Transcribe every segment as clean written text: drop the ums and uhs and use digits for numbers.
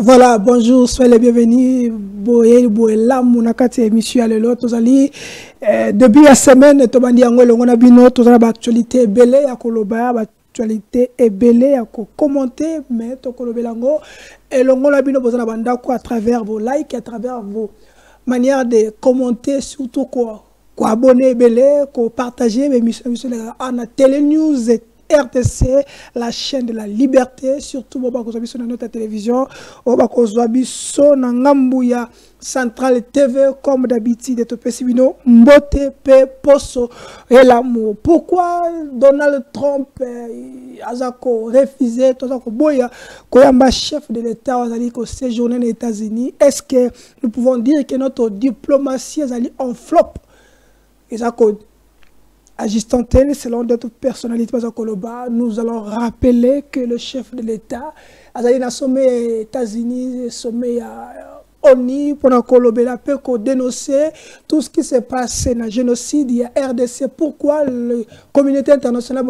Voilà, bonjour, soyez les bienvenus. Boye, boela, monakati émission à l'élo, tozali. Depuis la semaine, tobandi yango longo na bino, tozala ba actualité belé ya koloba, ba actualité ebelé ya ko commenter, mais to kolobela ngo et longo na bino bozala bandako à travers vos likes, à travers vos manières de commenter, surtout quoi abonner belé, ko partager l'émission à Télé News RTC, la chaîne de la liberté, surtout Boba Kozabiso dans notre télévision, Boba Kozabiso dans Ngambuya Centrale TV, comme d'habitude, de Topesibino, Mbote, Pe, Poso et l'amour. Pourquoi Donald Trump a refusé, Boya, Koyamba chef de l'État, a séjourné aux États-Unis? Est-ce que nous pouvons dire que notre diplomatie est en flop? Agissant selon d'autres personnalités de Koloba, nous allons rappeler que le chef de l'État a allé dans le sommet États-Unis, sommet ONU, pour dénoncer tout ce qui s'est passé dans le génocide, il y a RDC. Pourquoi la communauté internationale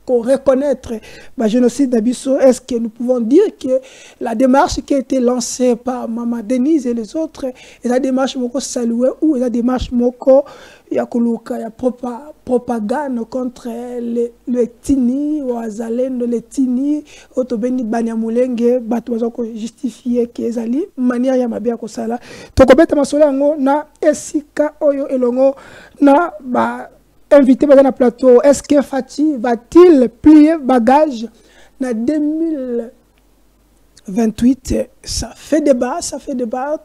qu'on reconnaître le génocide d'Abisso? Est-ce que nous pouvons dire que la démarche qui a été lancée par Maman Denise et les autres est la démarche moko saluée ou est la démarche moko ya kuluka ya propagande contre le tini ou azalendo le tini otobeni banyamulenge bato bazako justifier que ezali manière ya mabia ko sala tokobeta masolo ngo na esika oyo elongo na ba invité dans le plateau. Est-ce que Fati va-t-il plier bagage dans 2028? Ça fait débat,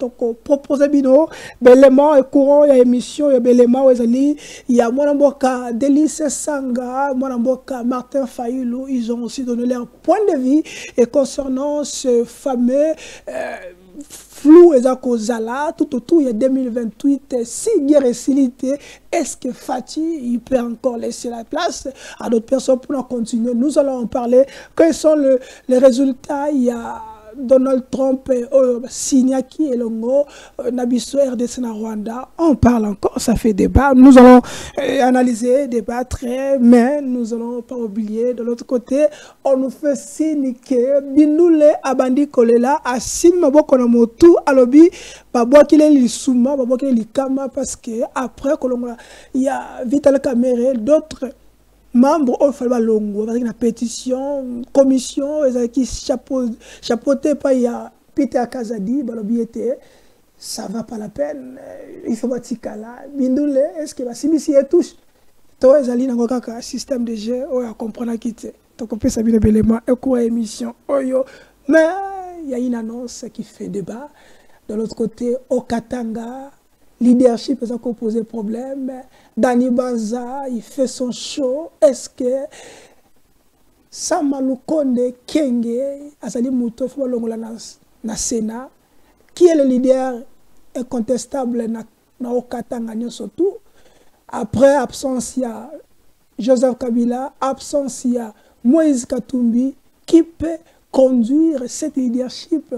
donc proposer bino l'élément est courant, il y a émission, il y a l'élément il y a Mwanamboka Délice Sanga, Mwanamboka Martin Fayoulou, ils ont aussi donné leur point de vue et concernant ce fameux flou et Zala, tout autour, il y a 2028, si guerre est silité, est-ce que Fati, il peut encore laisser la place à d'autres personnes pour continuer? Nous allons en parler. Quels sont les résultats? Il y a Donald Trump, Signaki et Longo, Nabiso, RDC na Rwanda. On parle encore, ça fait débat. Nous allons analyser, débattre, mais nous allons pas oublier, de l'autre côté, on nous fait signe que Binoule Abandi Kolela, Asim Mabokonamotu, Alobi, Babwa Kile Lissouma, Babwa Kile Likama, parce que après, il y a Vital Kamere, d'autres membres ont fait longo avec une pétition, commission, qui chapeauté par Peter Kazadi, ça va pas la peine. Il faut battre là. Bindoule, est-ce que si ici est touche, toi ezali na ngokaka système de jeu, on a comprendre quitter. Donc on peut savoir les éléments et quoi émission. Mais il y a une annonce qui fait débat. De l'autre côté, au Katanga, leadership est encore posé problème. Dani Banza, il fait son show. Est-ce que Samalukonde Kenge, Azali Mouto, na Sénat, qui est le leader incontestable na Okatanga surtout? Après absence, il y a Joseph Kabila, absence, il y a Moïse Katumbi, qui peut conduire cette leadership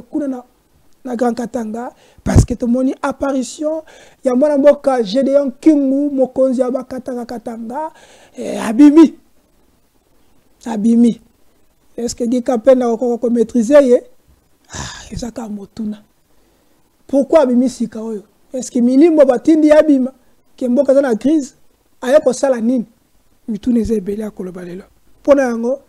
na Grand Katanga, parce que tout le monde apparition, il y a Mwanamboka Gédéon Kingu, Mokonzi Aba Katanga, Abimi. Est-ce que dit qu'appelle n'a encore maîtrisé? Ah, ça a motuna. Pourquoi Abimi Sikaoyo? Est-ce que Milimbo Batindi Abima, qui est mboka dans la crise, ayo ko sala nini? Mitune zebele akolobalela. Pona yango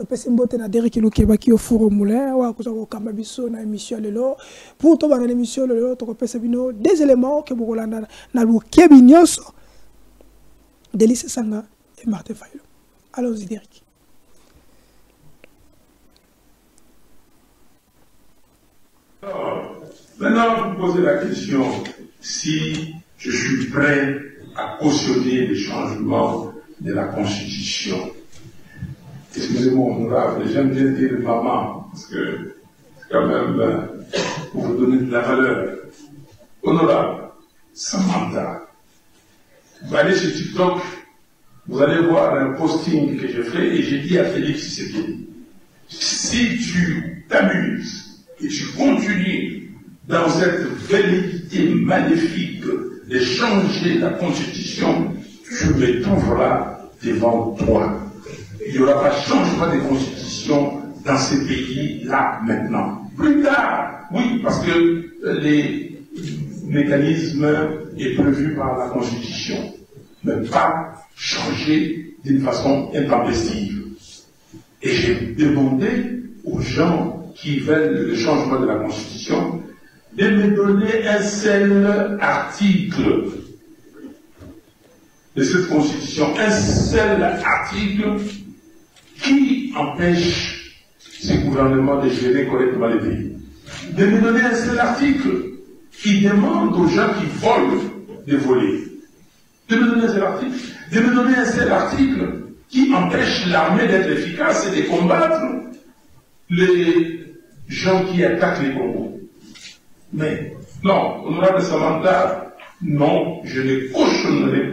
pesi mbote na Derek Lukeba qui au four au moulin wa ko kamba biso na émission lelo pour to bana émission lelo to pesa bino des éléments que bokolanda na lukebi nyonso Délice Sanga et Martin Fayoulou. Allons-y Derek. Alors, maintenant vous posez la question si je suis prêt à cautionner les changements de la Constitution. Excusez-moi, honorable, j'aime bien dire maman, parce que c'est quand même pour vous donner de la valeur. Honorable, Samantha, vous allez sur TikTok, vous allez voir un posting que je fais et j'ai dit à Félix Tshisekedi, si tu t'amuses et tu continues dans cette velléité maléfique de changer la Constitution, tu me trouveras devant toi. Il n'y aura pas de changement de constitution dans ces pays-là maintenant. Plus tard, oui, parce que les mécanismes est prévu par la Constitution, mais pas changé d'une façon intempestive. Et j'ai demandé aux gens qui veulent le changement de la Constitution de me donner un seul article de cette Constitution, un seul article qui empêche ce gouvernement de gérer correctement le pays. De me donner un seul article qui demande aux gens qui volent de voler. De me donner un seul article. De me donner un seul article qui empêche l'armée d'être efficace et de combattre les gens qui attaquent les Congos. Mais non, honorable Samantha, non, je ne cautionnerai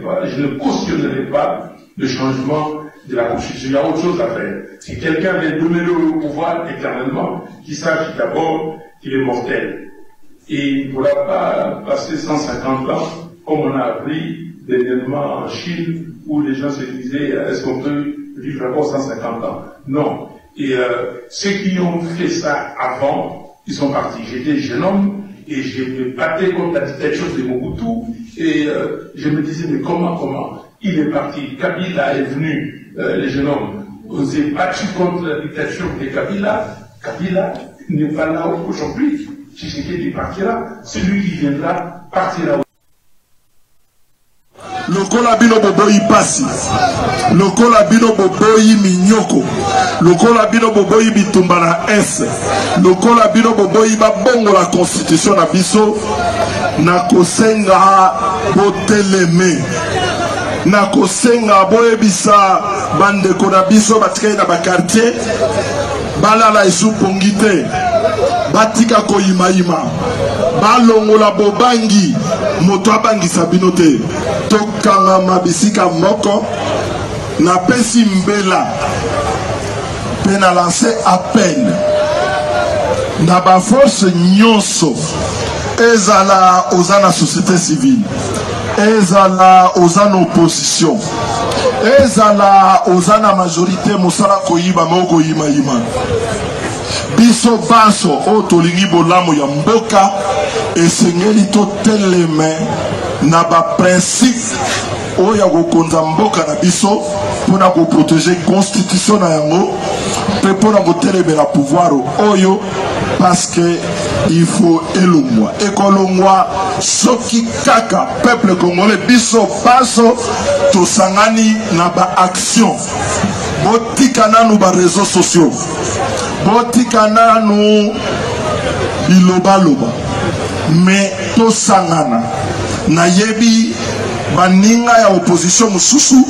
pas le changement de la Constitution. Il y a autre chose à faire. Si quelqu'un veut demeurer au pouvoir éternellement, qu'il sache d'abord qu'il est mortel. Et il ne pourra pas passer 150 ans, comme on a appris dernièrement en Chine, où les gens se disaient, est-ce qu'on peut vivre encore 150 ans? Non. Et ceux qui ont fait ça avant, ils sont partis. J'étais jeune homme et je me battais contre la dictature de Mobutu et je me disais, mais comment? Il est parti. Kabila est venu, les jeunes hommes. On s'est battu contre la dictature de Kabila. Kabila n'est pas là aujourd'hui. Tshisekedi partira. Celui qui viendra partira. Lokola bino boboyi pasi, lokola bino boboyi minyoko, lokola bino boboyi bitumba na S, lokola bino boboyi babongo la constitution na biso, na kosenga boteleme, na kosenga boyebisa bandeko na biso batikali na bakartier, balala esu pongite, batika koyimayima, balongola bobangi, moto abangisa bino te. Tokanga mabisika moko na pesi mbela pe na lancer appel na ba force nyonso ezala ozana société civile, ezala ozana opposition, ezala ozana majorité mosala koyiba moko yima biso baso o tolingi bolamu ya mboka esengeli toteleme na ba principe oya kokonza mboka na biso pona ko protéger constitution na yango pe pona ko telemela pouvoir oyo parce que il faut elongwa ekolongwa soki kaka peuple congolais biso paso tosangani na ba action botika nanu ba réseaux sociaux botika nanu bilobaloba mais tosangana na yebi baninga ya opposition mususu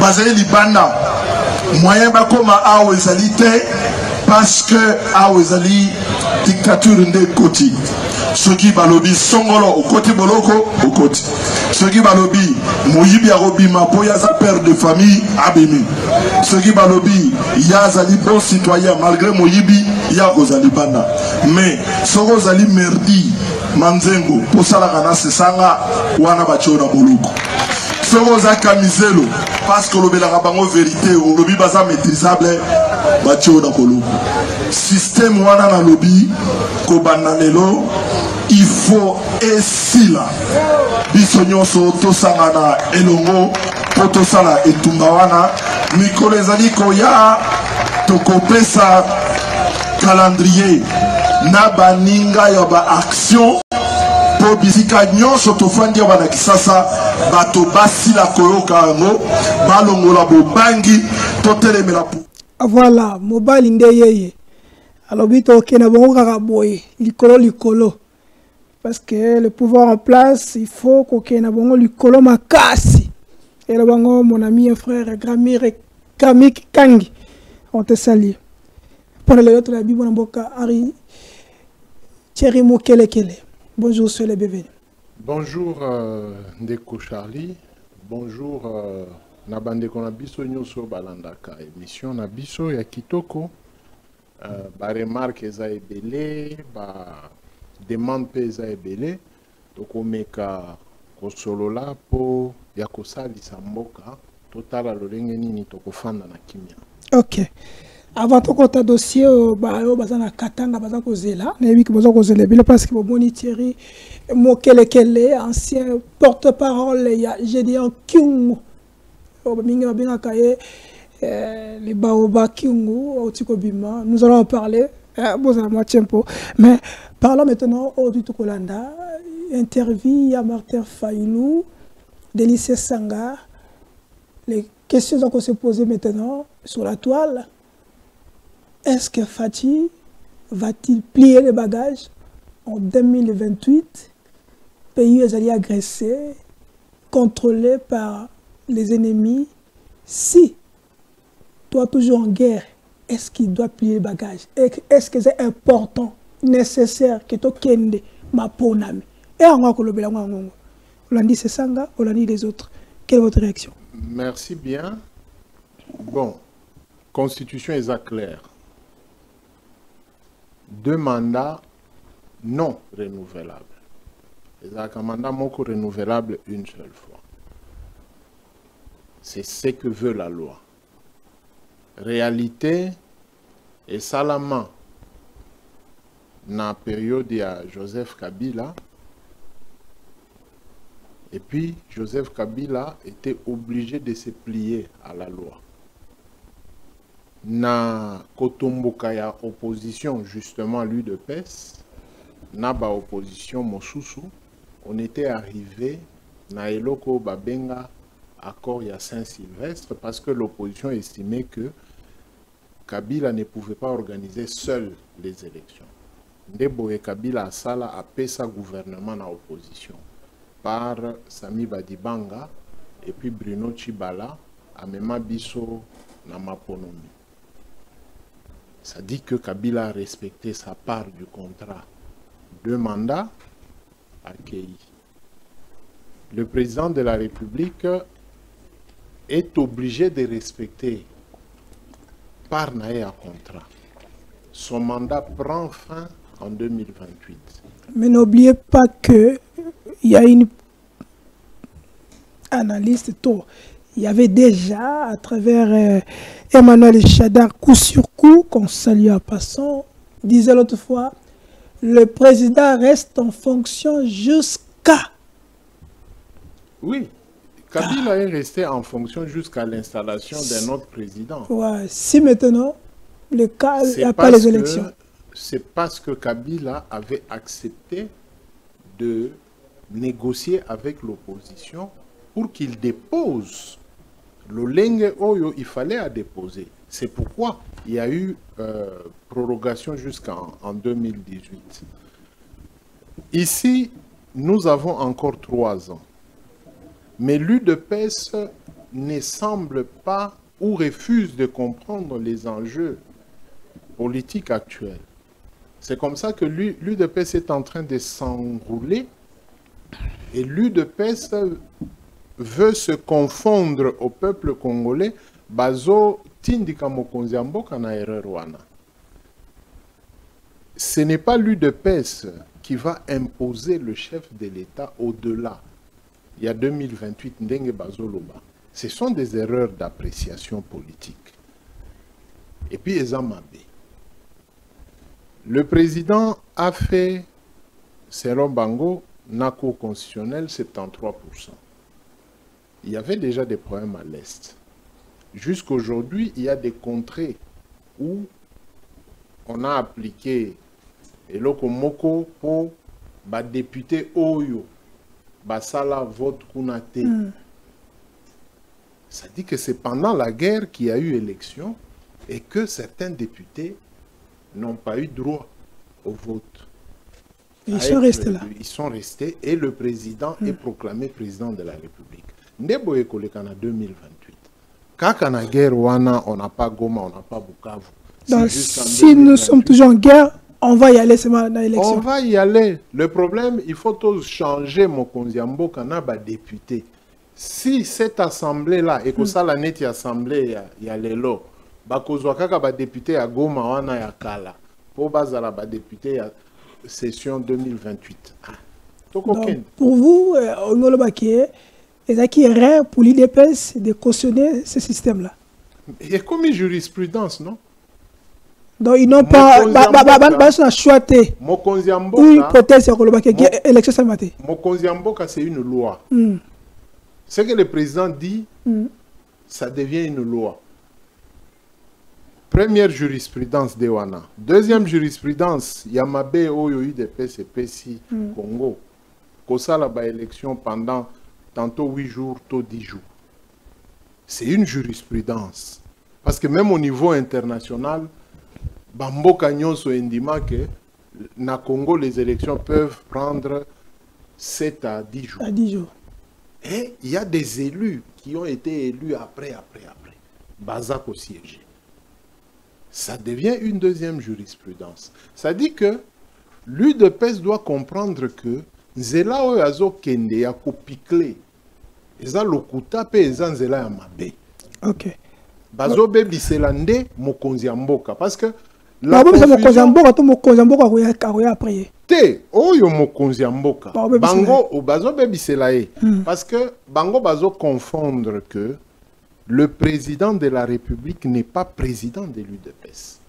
bazali libanda moyen bakoma awo ezali te parce que awo ezali dictature nde koti soki balobi songolo okoti boloko okoti soki balobi moyibi akobima po yaza père de famille abimi soki balobi yazali bon citoyen malgré moyibi ya kozali banda mais soko ozali merdi manzengo posalaka na sesanga wana bachona boloko soko ozaka mizelo parce que lobelaka bango vérité olobi baza maîtrisable bachona boloko système wana na lobi kobanda lelo il faut esila biso nyonso tosangana elongo po tosala etumba wana mikolo ezali koya tokopesa calendrier na baninga ya ba action po bisika nyonso tofandi ya bana kisasa bato basila koyoka yango balongola bobangi totelemela. Voilà, mobile nde yeye alobi tokena bongo kaka boye likolo parce que le pouvoir en place il faut kokena bongo likolo makasi et le bango mon ami et frère Grammy Kangi on te salue pour les autres la Bible mboka Ari Thierry Mokelekele. Bonjour, soyez les bienvenus. Bonjour Ndeko Charlie, bonjour Nabandeko Nabiso Nyoso Balandaka, émission Nabiso ya Kitoko, ba remarque eza ebele, ba demande pe eza ebele, tokomeka kosolola po ya kosalisa mboka, totala lolenge nini tokofanda na kimia. Ok. Avant de compter dossier, bazana katanga bazana kozela, nebi ki bazana kozela bila parce que boni Thierry Mokele ancien porte-parole ya Gédéon Kyungu, minga binga kaye les baoba Kyungu otiko bima. Nous allons en parler. Bozana moi tempo. Mais parlons maintenant au du Kolanda, interview à Martin Fayulu, Délice Sanga. Les questions qu'on se poser maintenant sur la toile. Est-ce que Fatih va-t-il plier les bagages en 2028? Pays est allé agressé, contrôlé par les ennemis. Si toi toujours en guerre, est-ce qu'il doit plier les bagages? Est-ce que c'est important, nécessaire que tu kende ma ponami? Et on va colober on l'a dit c'est Sanga, on l'a dit les autres. Quelle est votre réaction? Merci bien. Bon, constitution est claire. 2 mandats non renouvelables. Les un mandat moko renouvelable une seule fois. C'est ce que veut la loi. Réalité, et Salama, dans la période de Joseph Kabila, et puis Joseph Kabila était obligé de se plier à la loi. Na Kotomboka ya opposition justement l'UDPS, na ba opposition Mosusu, on était arrivé na eloko babenga accord ya Saint-Sylvestre parce que l'opposition estimait que Kabila ne pouvait pas organiser seul les élections. Ndebo et Kabila asala a pesa gouvernement na opposition par Sami Badibanga et puis Bruno Chibala a Mema Biso na Maponomi. Ça dit que Kabila a respecté sa part du contrat. 2 mandats accueillis. Le président de la République est obligé de respecter par naïa contrat. Son mandat prend fin en 2028. Mais n'oubliez pas qu'il y a une analyste, il y avait déjà, à travers Emmanuel Chadar, coup sur coup, qu'on salue en passant, disait l'autre fois, le président reste en fonction jusqu'à... Oui, Kabila est resté en fonction jusqu'à l'installation d'un autre président. Ouais, si maintenant, le cas, il n'y a pas les élections. C'est parce que Kabila avait accepté de négocier avec l'opposition pour qu'il dépose le Lenge Oyo, il fallait à déposer. C'est pourquoi il y a eu prorogation jusqu'en 2018. Ici, nous avons encore 3 ans. Mais l'UDPS ne semble pas ou refuse de comprendre les enjeux politiques actuels. C'est comme ça que l'UDPS est en train de s'enrouler et l'UDPS veut se confondre au peuple congolais. Bazo tindika mokonzi mboka na erreur wana. Ce n'est pas l'UDPS qui va imposer le chef de l'État au-delà. Il y a 2028 ndenge bazoloba. Ce sont des erreurs d'appréciation politique. Et puis Ezamabe. Le président a fait, selon Bango, na Cour constitutionnelle 73%. Il y avait déjà des problèmes à l'Est. Jusqu'aujourd'hui, il y a des contrées où on a appliqué eloko moko pour ba député Oyo, basala vote kunate. Ça dit que c'est pendant la guerre qu'il y a eu élection et que certains députés n'ont pas eu droit au vote. Ils sont restés là. Ils sont restés et le président est proclamé président de la République. Ndebo Ekolekana 2028. Kakana guerre wana, on n'a pas Goma, on n'a pas Bukavu. Donc, si nous sommes toujours en guerre, on va y aller seulement dans l'élection. On va y aller. Le problème, il faut tous changer mon konziambo kana ba député. Si cette assemblée-là, et que ça la nette assemblée, il y a les lots, bakozwa kaka ba député à Goma wana ya kala. Pour bazala ba député à session 2028. Donc, pour vous, on a le baquet. Et qui est rare pour l'IDPS de cautionner ce système-là. Il y a comme une jurisprudence, non? Donc ils n'ont pas choisi Mokonzi ya une mboka, hypothèse que l'élection ça maté. Mokonzi ya mboka, c'est une loi. Ce que le président dit, ça devient une loi. Première jurisprudence de Wana. Deuxième jurisprudence, Yamabe Oyo UDPS et PSI Congo. Kosa la élection pendant tantôt 8 jours, tantôt 10 jours. C'est une jurisprudence. Parce que même au niveau international, Bamboka Nyonso indima que na Congo, les élections peuvent prendre 7 à 10 jours. À 10 jours. Et il y a des élus qui ont été élus après. Bazak au siège. Ça devient une deuxième jurisprudence. Ça dit que l'UDPS doit comprendre que Nzela Oyazo Kende ya kopikle. Eza lokuta pe eza nzela ya mabe. Ok. Bazo bebi selande mokonzi ya mboka. Parce que la mokonzi ya mboka to mokonzi ya mboka akoya après. Te oyo mokonzi ya mboka. Bango o bazo bebi selaye. Parce que bango bazo confondre que le président de la République n'est pas président de l'UDPS.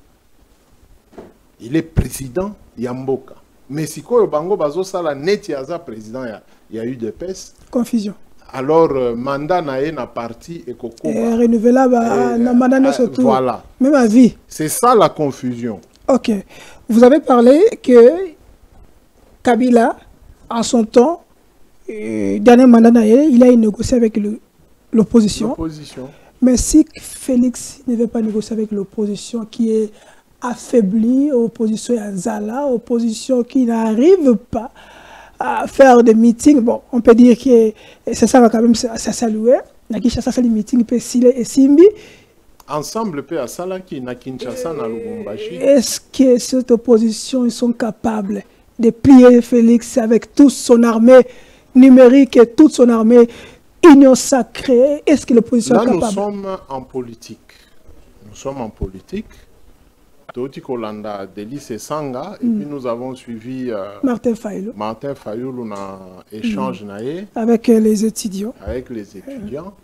Il est président Yamboka. Mais si quoi bango bazo sala neti aza président ya UDPS. Confusion. Alors mandat na parti et koko. Renouvelable na mandat surtout. Voilà. Même à vie. C'est ça la confusion. Ok. Vous avez parlé que Kabila, en son temps, dernier mandat il a négocié avec l'opposition. Mais si Félix ne veut pas négocier avec l'opposition qui est affaiblie, opposition à Zala, opposition qui n'arrive pas à faire des meetings, bon, on peut dire que c'est ça quand même ça saluer. Nakishasa les meetings peut et Simbi. Ensemble peut à Salaki, na Kinshasa, na Lubumbashi. Est-ce que cette opposition ils sont capables de plier Félix avec toute son armée numérique et toute son armée union sacrée? Est-ce que l'opposition est capable? Là, nous sommes en politique. Nous sommes en politique. Toti Kolanda, Délice Sanga, et puis nous avons suivi Martin Fayulu. Martin Fayulu, on a échange avec les étudiants. Avec les étudiants.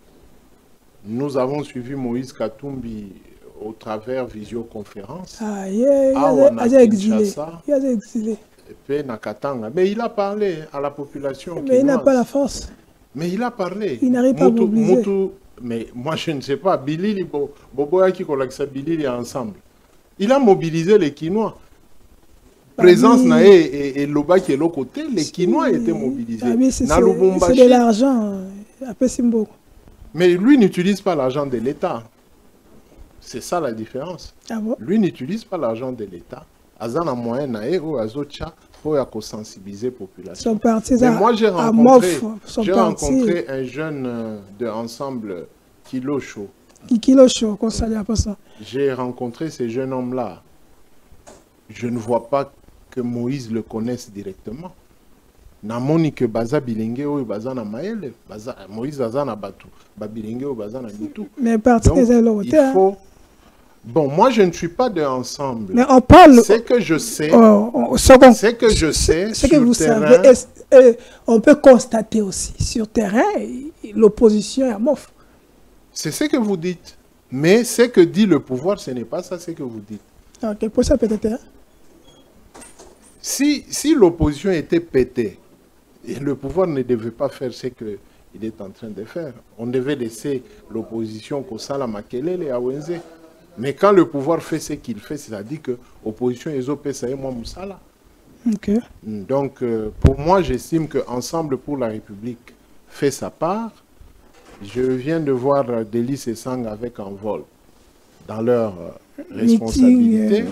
Nous avons suivi Moïse Katumbi au travers visioconférence. Ah, il a exilé. Il a exilé. Et puis Nakatanga. Mais il a parlé à la population. Mais il n'a pas la force. Mais il a parlé. Il n'arrive pas à mobiliser. Mais moi, je ne sais pas. Bilili, Boboya qui collecte Bilili ensemble. Il a mobilisé les Quinois. Présence Naé et Loba qui est l'autre côté, les Quinois étaient mobilisés. C'est de l'argent. Mais lui n'utilise pas l'argent de l'État. C'est ça la différence. Ah bon? Lui n'utilise pas l'argent de l'État. Azana moyen Naé ou Azocha pour sensibiliser la population. Son parti, mais moi j'ai rencontré un jeune de ensemble Kilo Show. J'ai rencontré ces jeunes hommes-là. Je ne vois pas que Moïse le connaisse directement. Namoni que Baza Bilingue ou Baza na Maël, Moïse Baza na Batu, Babilingue ou Baza na Bitou. Mais parti des il faut... Bon, moi je ne suis pas de ensemble. Mais on parle. C'est que je sais. C'est que je sais. Ce que vous savez, on peut constater aussi sur terrain, l'opposition est à mof. C'est ce que vous dites. Mais ce que dit le pouvoir, ce n'est pas ça ce que vous dites. Ok, pour ça peut-être. Si l'opposition était pétée, et le pouvoir ne devait pas faire ce qu'il est en train de faire, on devait laisser l'opposition Kosala Makelele à Wenze. Mais quand le pouvoir fait ce qu'il fait, c'est-à-dire que l'opposition est opésa et moi Moussala. Okay. Donc, pour moi, j'estime que Ensemble pour la République fait sa part. Je viens de voir Délice et Sang avec un vol dans leur responsabilité.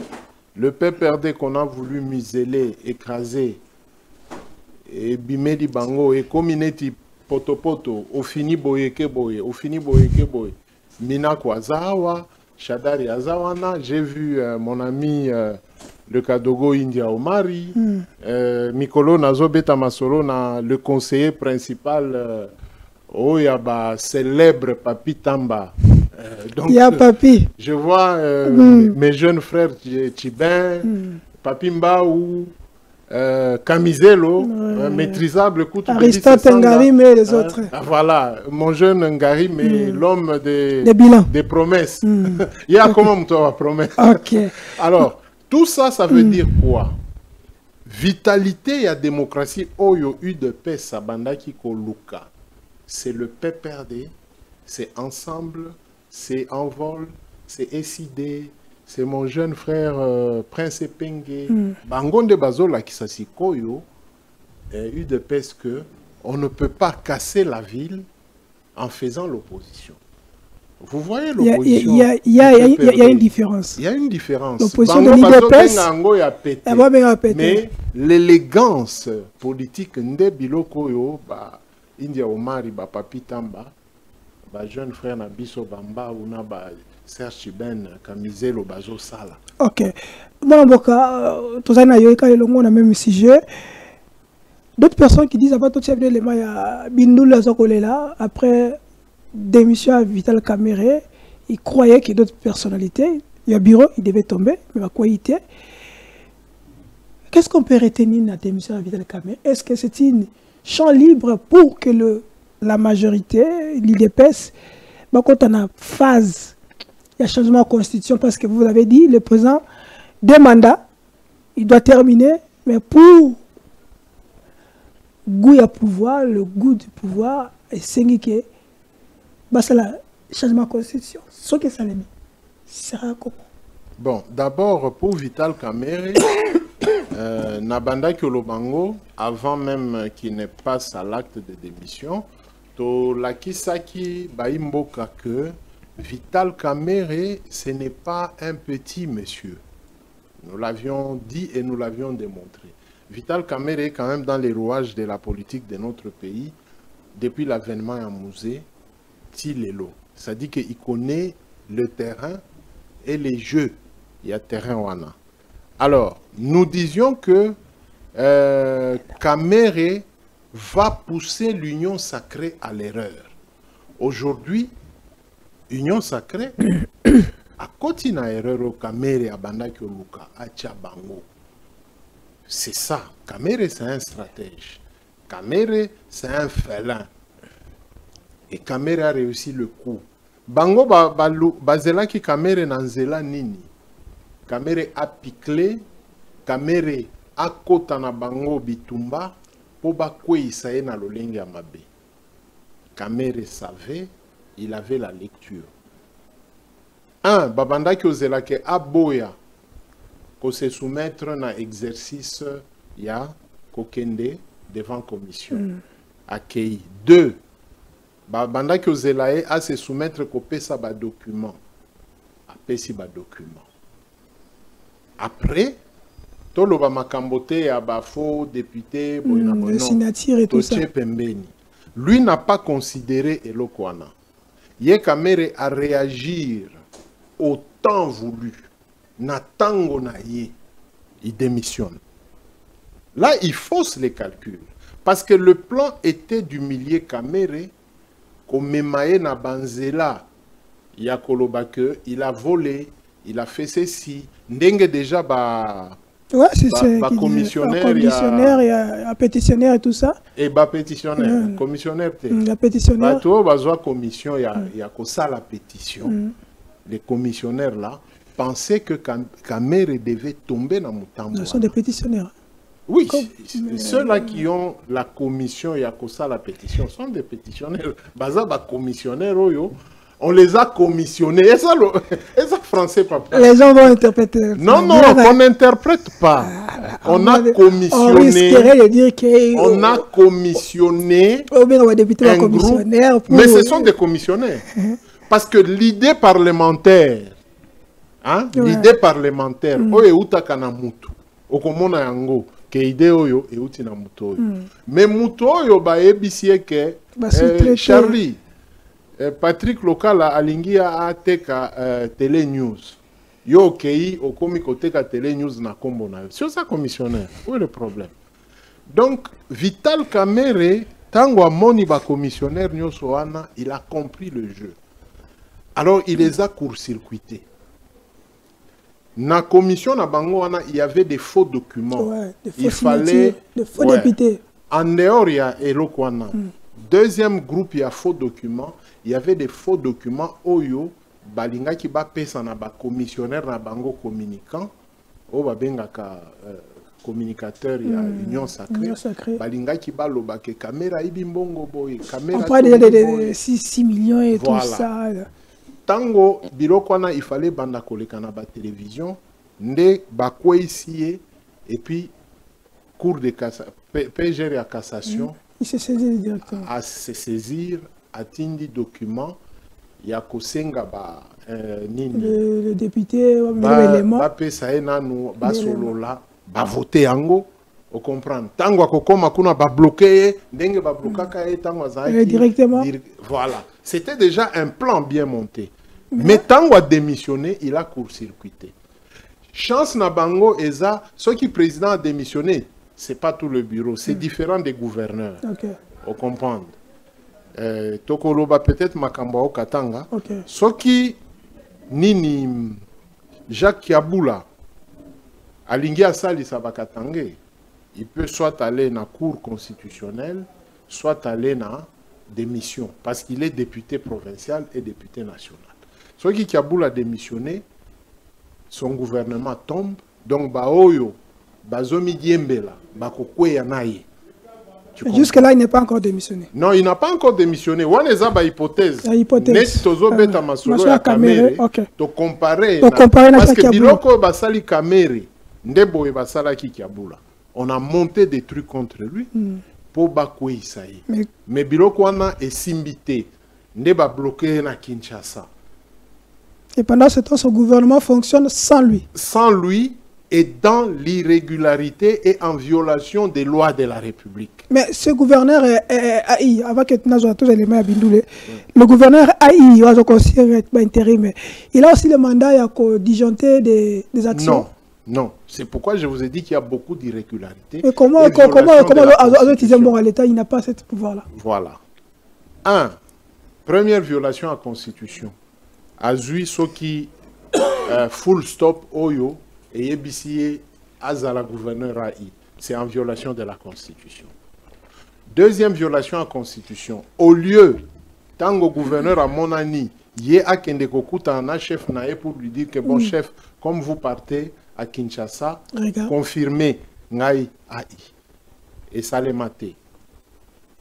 Le PPRD qu'on a voulu museler, écraser, et Bimedi Bango, et Komineti Potopoto, au fini Boyeke Boye, au fini Boyeke Boye, Minako Azawa, Shadari Azawana, j'ai vu mon ami le Kadogo India Omari, Mikolo Nazobeta Masolo, le conseiller principal. Oh, il y a un célèbre Papi Tamba. Donc, il y a Papi. Je vois mes jeunes frères Tchibin, Papi Mbaou, Camiselo, maîtrisable, Aristote Ngari, mais les autres. Voilà, mon jeune Ngari, mais l'homme des promesses. Il y a comment tu promesse. Ok. Alors, tout ça, ça veut dire quoi? Vitalité et démocratie, Oyo UDP, Sabandaki Koluka. C'est le PPRD, c'est Ensemble, c'est Envol, c'est SID, c'est mon jeune frère Prince Epenge. Bangonde Bazola qui s'assikoyo, UDPS que on ne peut pas casser la ville en faisant l'opposition. Vous voyez l'opposition. Il y a une différence. Il y a une différence. L'opposition de l'UDPS, mais l'élégance politique de Biloko yo, India Omari, Papi Tamba, jeune frère Nabiso Bamba, ou Serge Chiben, Camiselo, Bazo Sala. Ok. Bon, tous les gens ont le même sujet. D'autres personnes qui disent après tout ça, après démission à Vital Kamere, ils croyaient que d'autres personnalités, il y a un bureau, il devait tomber, mais à quoi il était. Qu'est-ce qu'on peut retenir de la démission à Vital Kamere? Est-ce que c'est un champ libre pour que la majorité, l'IDPS, quand on a phase, il y a changement de constitution, parce que vous l'avez dit, le président, 2 mandats, il doit terminer, mais pour goût à pouvoir, le goût du pouvoir, et c'est que c'est le changement de constitution. Ce que ça sera comment? Bon, d'abord, pour Vital Kamere, Nabanda Kyolobango, avant même qu'il ne passe à l'acte de démission, to la Kisaki Baimboka que Vital Kamere, ce n'est pas un petit monsieur. Nous l'avions dit et nous l'avions démontré. Vital Kamere est quand même dans les rouages de la politique de notre pays depuis l'avènement en musée Tilelo. C'est-à-dire qu'il connaît le terrain et les jeux. Il y a terrain wana. Alors, nous disions que Kamere va pousser l'union sacrée à l'erreur. Aujourd'hui, union sacrée, à côté de l'erreur au Kamere, à Bandaki Luka, à Tchabango. C'est ça. Kamere, c'est un stratège. Kamere, c'est un félin. Et Kamere a réussi le coup. Bango bazela ki Kamere nanzela nini. Kamere a piclé. Kamere a kota na bango bitumba. Po ba kwe isaye na lolenge ya mabe. Kamere savait, il avait la lecture. Un, babanda ki ozela ke aboya. Ko se soumettre na exercice ya kokende devant commission. Accueilli. Deux, banda ki ozelae a se soumettre ko pesa ba document. A pesi ba document. Après, tout le makambote à bafo député, le signature et tout ça. Lui n'a pas considéré Elokwana. Ye Kamere a réagir au temps voulu. Natango na ye, il démissionne. Là, il fausse les calculs. Parce que le plan était d'humilier Kamere, comme Memae na Banzela, Yakolobake, il a volé, il a fait ceci. Ndenge déjà, ouais, c'est commissionnaire, il y a pétitionnaire et tout ça. Et pétitionnaire, commissionnaire. La pétitionnaire. Toi, commission, il y a que ça la pétition. Les commissionnaires là pensaient que Kamere devait tomber dans Mutambo. Ce sont des pétitionnaires. Oui, ceux-là qui ont la commission, il y a que ça la pétition, sont des pétitionnaires. Commissionnaires, on les a commissionnés. Et ça, français, papa. Les gens vont interpréter. Non, on n'interprète pas. On a commissionné. On risquerait de dire que. On a commissionné. Un groupe, mais ce sont des commissionnaires. Parce que l'idée parlementaire, hein, l'idée parlementaire, mais Charlie, Patrick Local a alingia a teka Télé News. Yo kei okomi koteka Télé News na kombo na. C'est ça commissionnaire. Où est le problème? Donc Vital Kamere tango amoni ba commissionnaire nyoso wana, il a compris le jeu. Alors il les a court-circuités. Na commission na bango wana, il y avait des faux documents. Ouais, des faux il fallait des faux députés. En dehors, il y a Elokwana. Deuxième groupe, il y a faux documents. Il y avait des faux documents. Oyo, balinga ki ba pesa na ba commissionnaire na bango communicant. O ba benga ka communicateur, il y a Union Sacrée. Balinga ki ba loba ke caméra ibimbongo boy. On parle déjà de 6 millions et voilà. Tout ça. Tango, Bilokwana, il fallait banda koleka na ba télévision. Nde ba kwe ici et puis cour de cassation. PGR à cassation. Il s'est saisi directement. À se saisir, à tindi document. Il y a Kosenga ba nini. Le député l'élément. Ba pesa enanu ba solola ba voter ango. Vous comprenez. Tango akokoma kuna ba bloquer, ndenge ba blokaka e tango azaki. Directement. Voilà. C'était déjà un plan bien monté. Mais tango a démissionné, il a court-circuité. Chance na bango eza, ceux qui président a démissionné. C'est pas tout le bureau, c'est différent des gouverneurs. Okay. Vous comprenez. Tokoloba peut-être Makamba au Katanga. Okay. Soki nini Jacques Kiaboula alingi asali sabakatange, il peut soit aller dans la cour constitutionnelle, soit aller dans démission parce qu'il est député provincial et député national. Soki Kiaboula a démissionné, son gouvernement tombe, donc Baoyo Bazomi Diembela, Bakokwe Yanaye. Jusque-là, il n'est pas encore démissionné. Non, il n'a pas encore démissionné. On est à hypothèse. Hypothèse. Beta masolo ya Kamere. To comparer. Parce que Biloko Basali Kamere, Ndebo et Basala Kiabula. On a monté des trucs contre lui pour Bakwe Isaïe. Mais Biloko Wana est simbité. Ndeba bloqué na Kinshasa. Et pendant ce temps, son gouvernement fonctionne sans lui. Sans lui. Et dans l'irrégularité et en violation des lois de la République. Mais ce gouverneur AI, avant que tu n'aies tous les éléments à Bindoulé, le gouverneur AI, il va considérer intérim. Il a aussi le mandat de disjoncter des actions. Non, non. C'est pourquoi je vous ai dit qu'il y a beaucoup d'irrégularités. Mais comment utiliser bon à l'État, il n'a pas ce pouvoir-là. Voilà. Première violation à la Constitution. Azui Soki full stop Oyo. Et Yebisiye Azala gouverneur AI. C'est en violation de la Constitution. Deuxième violation à la Constitution. Au lieu, tango gouverneur à Monani, yé a kende kokuta na chef nae pour lui dire que bon chef, comme vous partez à Kinshasa, confirmez ngai AI. Et ça les maté.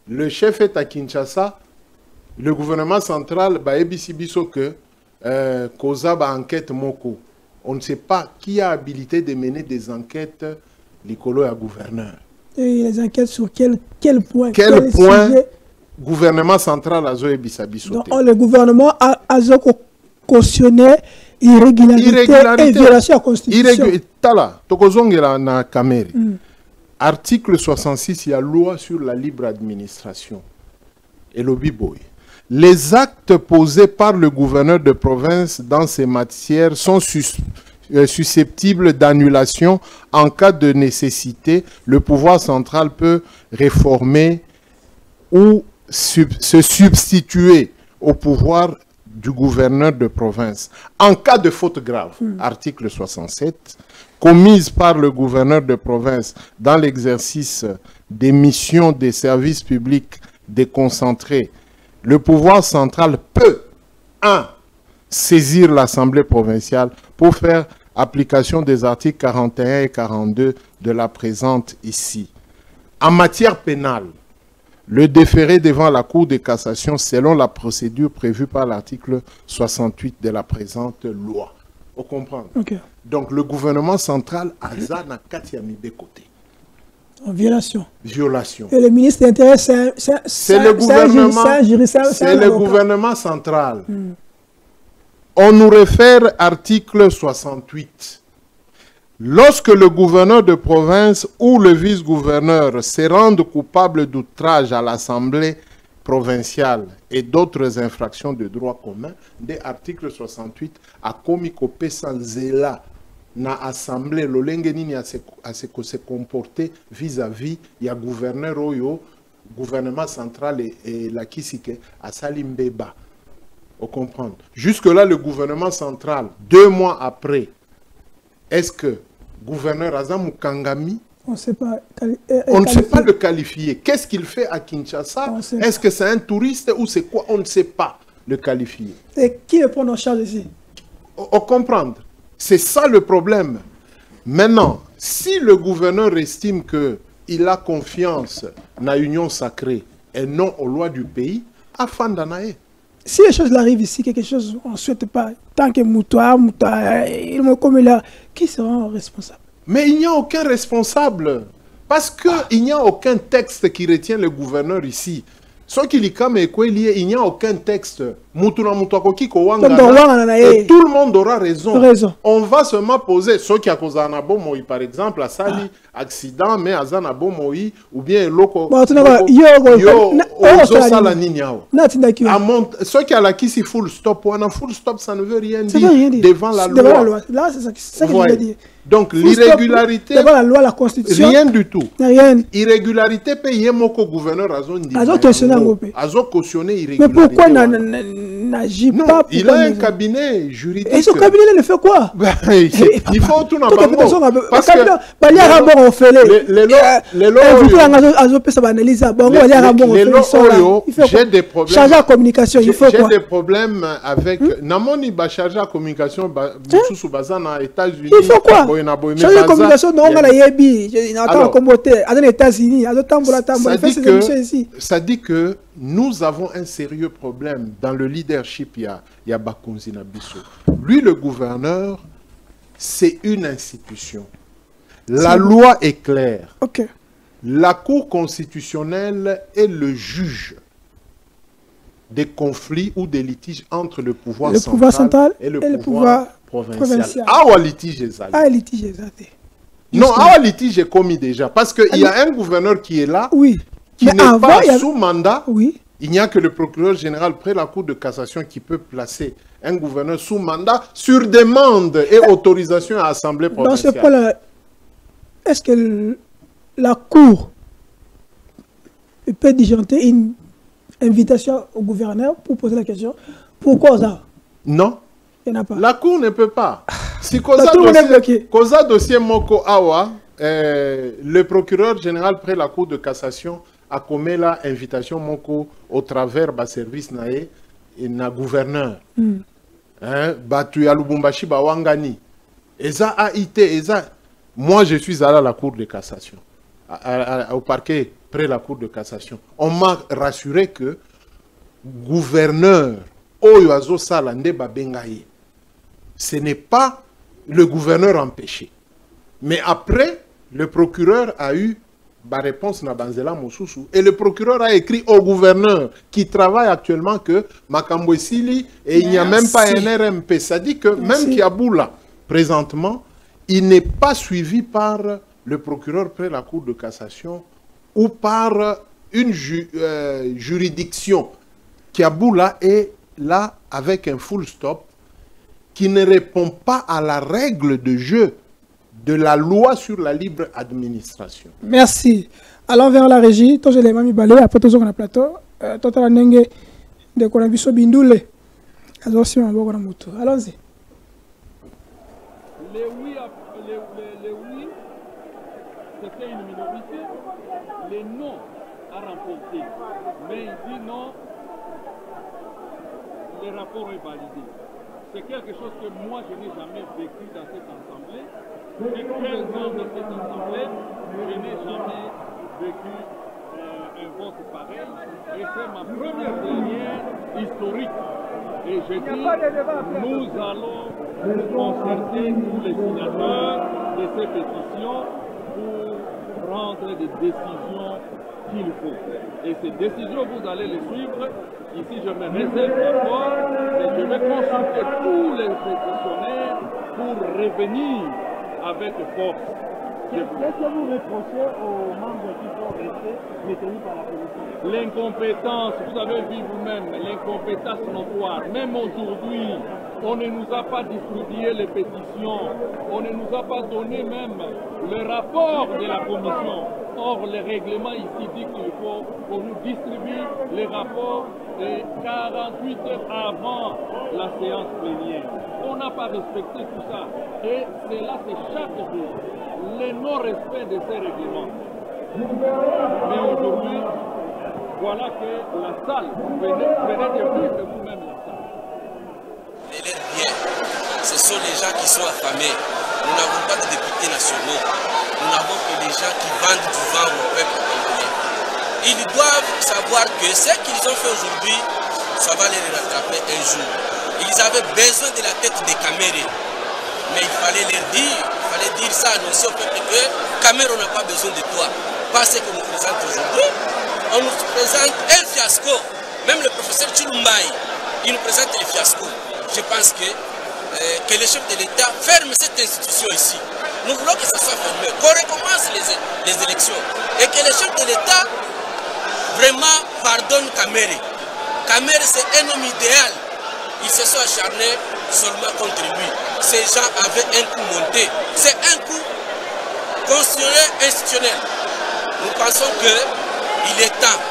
Le chef est à Kinshasa, le gouvernement central, ba Yebisi biso que koza ba enquête moko. On ne sait pas qui a habilité de mener des enquêtes, l'icolo à gouverneur. Et les enquêtes sur quel point? Quel point sujet? Gouvernement central a Zoé Bissabisoté. Donc, le gouvernement a cautionné irrégularité et violation de la Constitution. Tala, Tokozongela na Kamere. Article 66, il y a loi sur la libre administration. Et le Biboy. Les actes posés par le gouverneur de province dans ces matières sont susceptibles d'annulation en cas de nécessité. Le pouvoir central peut réformer ou se substituer au pouvoir du gouverneur de province. En cas de faute grave, article 67, commise par le gouverneur de province dans l'exercice des missions des services publics déconcentrés, le pouvoir central peut, saisir l'Assemblée provinciale pour faire application des articles 41 et 42 de la présente ici. En matière pénale, le déféré devant la Cour de cassation selon la procédure prévue par l'article 68 de la présente loi. Vous comprenez? Okay. Donc le gouvernement central a na Katiami de côté. En violation. Violation. Et le ministre de l'Intérieur, c'est le gouvernement, c'est le gouvernement central. On nous réfère article 68. Lorsque le gouverneur de province ou le vice-gouverneur se rendent coupables d'outrage à l'Assemblée provinciale et d'autres infractions de droit commun, des articles 68 a commis copé sans zéla na assemblée lolenge nini a se comporter vis-à-vis ya gouverneur oyo gouvernement central et la kisike a salimbeba. Vous comprenez? Jusque là le gouvernement central 2 mois après est-ce que gouverneur Azam Kangami, On ne sait pas. on ne sait pas le qualifier. Qu'est-ce qu'il fait à Kinshasa? Est-ce que c'est un touriste ou c'est quoi? On ne sait pas le qualifier. Et qui le prend en charge ici? On comprendre. C'est ça le problème. Maintenant, si le gouverneur estime qu'il a confiance dans l'union sacrée et non aux lois du pays, afin d'anaïe. Si les choses arrivent ici, quelque chose, on ne souhaite pas. Tant que Moutoua, il me comme là, qui sera responsable? Mais il n'y a aucun responsable. Parce qu'il n'y a aucun texte qui retient le gouverneur ici. Ce qu'il il n'y a aucun texte. Et tout le monde aura raison. On va seulement poser ce qui a causé un Moi, par exemple, à Sali, accident, mais à Zanabo Moi, ou bien Loko. Ce qui a la qui full stop, ça ne veut rien dire devant la loi. Là, c'est ça que je veux dire. Donc l'irrégularité, devant la loi, la constitution, rien du tout. Rien. Irrégularité, pays moko gouverneur Azo cautionné irrégularité. Mais pourquoi n'agit pas? Il a un cabinet juridique. Et ce cabinet, il fait quoi? Il faut tout n'importe parce que j'ai des problèmes. Chargé à communication, il faut quoi? J'ai des problèmes avec Namoni ba chargé à communication sous Bazana États-Unis. Il faut quoi? Chargé de communication, non, on a yebi, il n'a pas comboté, à les États-Unis, à ça dit que nous avons un sérieux problème dans le leadership. Il y a Bakonzi Nabiso. Lui, le gouverneur, c'est une institution. La loi est claire. Okay. La Cour constitutionnelle est le juge des conflits ou des litiges entre le pouvoir central et le pouvoir provincial. Ah, litige exact. Ah, litige exact. Non, ah, litige est commis déjà. Parce qu'il y a un gouverneur qui est là, qui n'est pas sous mandat. Oui. Il n'y a que le procureur général près la Cour de cassation qui peut placer un gouverneur sous mandat sur demande et autorisation à l'Assemblée provinciale. Dans ce point-là, est-ce que la Cour peut disjoncter une invitation au gouverneur pour poser la question? Pourquoi ça? Non. Il n'y en a pas. La Cour ne peut pas. Si causa dossier Moko Awa, le procureur général près la Cour de cassation a commis la invitation Moko au travers du service nae et na gouverneur. Batu ya Lubumbashi ba Wangani. Eza AIT, eza. Moi je suis allé à la Cour de cassation, au parquet près la Cour de cassation. On m'a rassuré que gouverneur Oyoazo Salande Babengaye, ce n'est pas le gouverneur empêché. Mais après, le procureur a eu ma réponse na Banzela Mosusu et le procureur a écrit au gouverneur qui travaille actuellement que Makambo Esili et il n'y a même pas un RMP. Ça dit que même Kiaboula, présentement, il n'est pas suivi par le procureur près la Cour de cassation ou par une juridiction. Kiaboula est là avec un full stop qui ne répond pas à la règle de jeu de la loi sur la libre administration. Merci. Allons vers la régie. Toi, je l'ai mis balé. Après, tout sur le plateau. Toi, tu as un de Konabiso Bindoule. Allons-y. Les oui, c'était une minorité. Les non a remporté. Mais il dit non, le rapport est validé. C'est quelque chose que moi, je n'ai jamais vécu dans cette assemblée. J'ai 15 ans dans cette assemblée, je n'ai jamais vécu un vote pareil. Et c'est ma première plénière historique. Et je dis, nous allons concerter tous les signateurs de ces pétitions pour prendre des décisions qu'il faut. Et ces décisions, vous allez les suivre. Ici, je me réserve d'accord, mais je vais consulter tous les pétitionnaires pour revenir avec force. Qu'est-ce que vous reprochez aux membres qui sont restés détenus par la police? L'incompétence, vous avez vu vous-même, l'incompétence notoire. Même aujourd'hui, On ne nous a pas distribué les pétitions, on ne nous a pas donné même le rapport de la commission. Or, le règlement ici dit qu'il faut qu'on nous distribue les rapports 48 heures avant la séance plénière. On n'a pas respecté tout ça. Et cela, c'est chaque jour. Le non-respect de ces règlements. Mais aujourd'hui, voilà que la salle, venez de vivre vous-même la salle. Bien. Ce sont les gens qui sont affamés. Nous n'avons pas de députés nationaux. Nous n'avons que les gens qui vendent du vent au peuple congolais. Ils doivent savoir que ce qu'ils ont fait aujourd'hui, ça va les rattraper un jour. Ils avaient besoin de la tête des Camérés. Mais il fallait leur dire, ça, annoncer au peuple que Cameroun n'a pas besoin de toi. Pas ce qu'on nous présente aujourd'hui. On nous présente un fiasco. Même le professeur Chilumbaï, il nous présente le fiasco. Je pense que le chef de l'État ferme cette institution ici. Nous voulons que ça soit fermé, qu'on recommence les élections. Et que le chef de l'État vraiment pardonne Kamere. Kamere, c'est un homme idéal. Ils se sont acharnés seulement contre lui. Ces gens avaient un coup monté. C'est un coup constitutionnel, institutionnel. Nous pensons qu'il est temps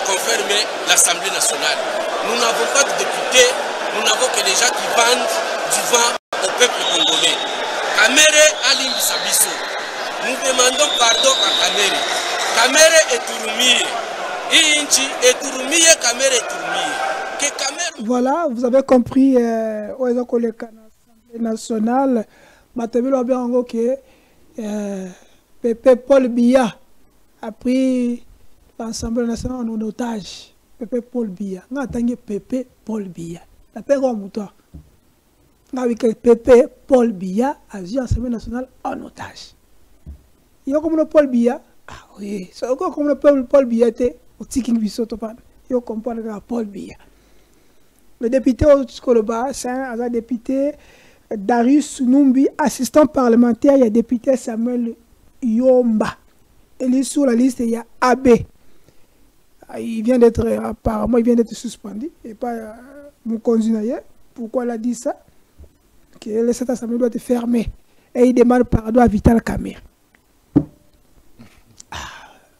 qu'on ferme l'Assemblée nationale. Nous n'avons pas de députés, nous n'avons que les gens qui vendent du vent au peuple congolais. Kamere Alim Sabiso. Nous demandons pardon à Kamere. Kamere est Turumie. Inchi est Turumie, Kamere est Turumie. Voilà, vous avez compris, l'Assemblée nationale, Matabelo Biango que Pépé Paul Biya a pris l'Assemblée nationale en otage. Pépé Paul Biya. On a attendu Pépé Paul Biya. La paix est mouton. On a vu que Pépé Paul Biya a vu l'Assemblée nationale en otage. Il y a comme le Paul Biya. Ah oui, c'est encore comme le Paul Biya était au Tiking Bissotopan. Il y a comme Paul Biya. Le député au Skoloba, c'est un député Darius Numbi, assistant parlementaire. Il y a le député Samuel Yomba. Et sur la liste, il y a Abbé. Il vient d'être, apparemment, il vient d'être suspendu. Et pas mon consulat. Pourquoi il a dit ça? Que cette assemblée doit être fermée. Et il demande pardon à Vital Kamerhe.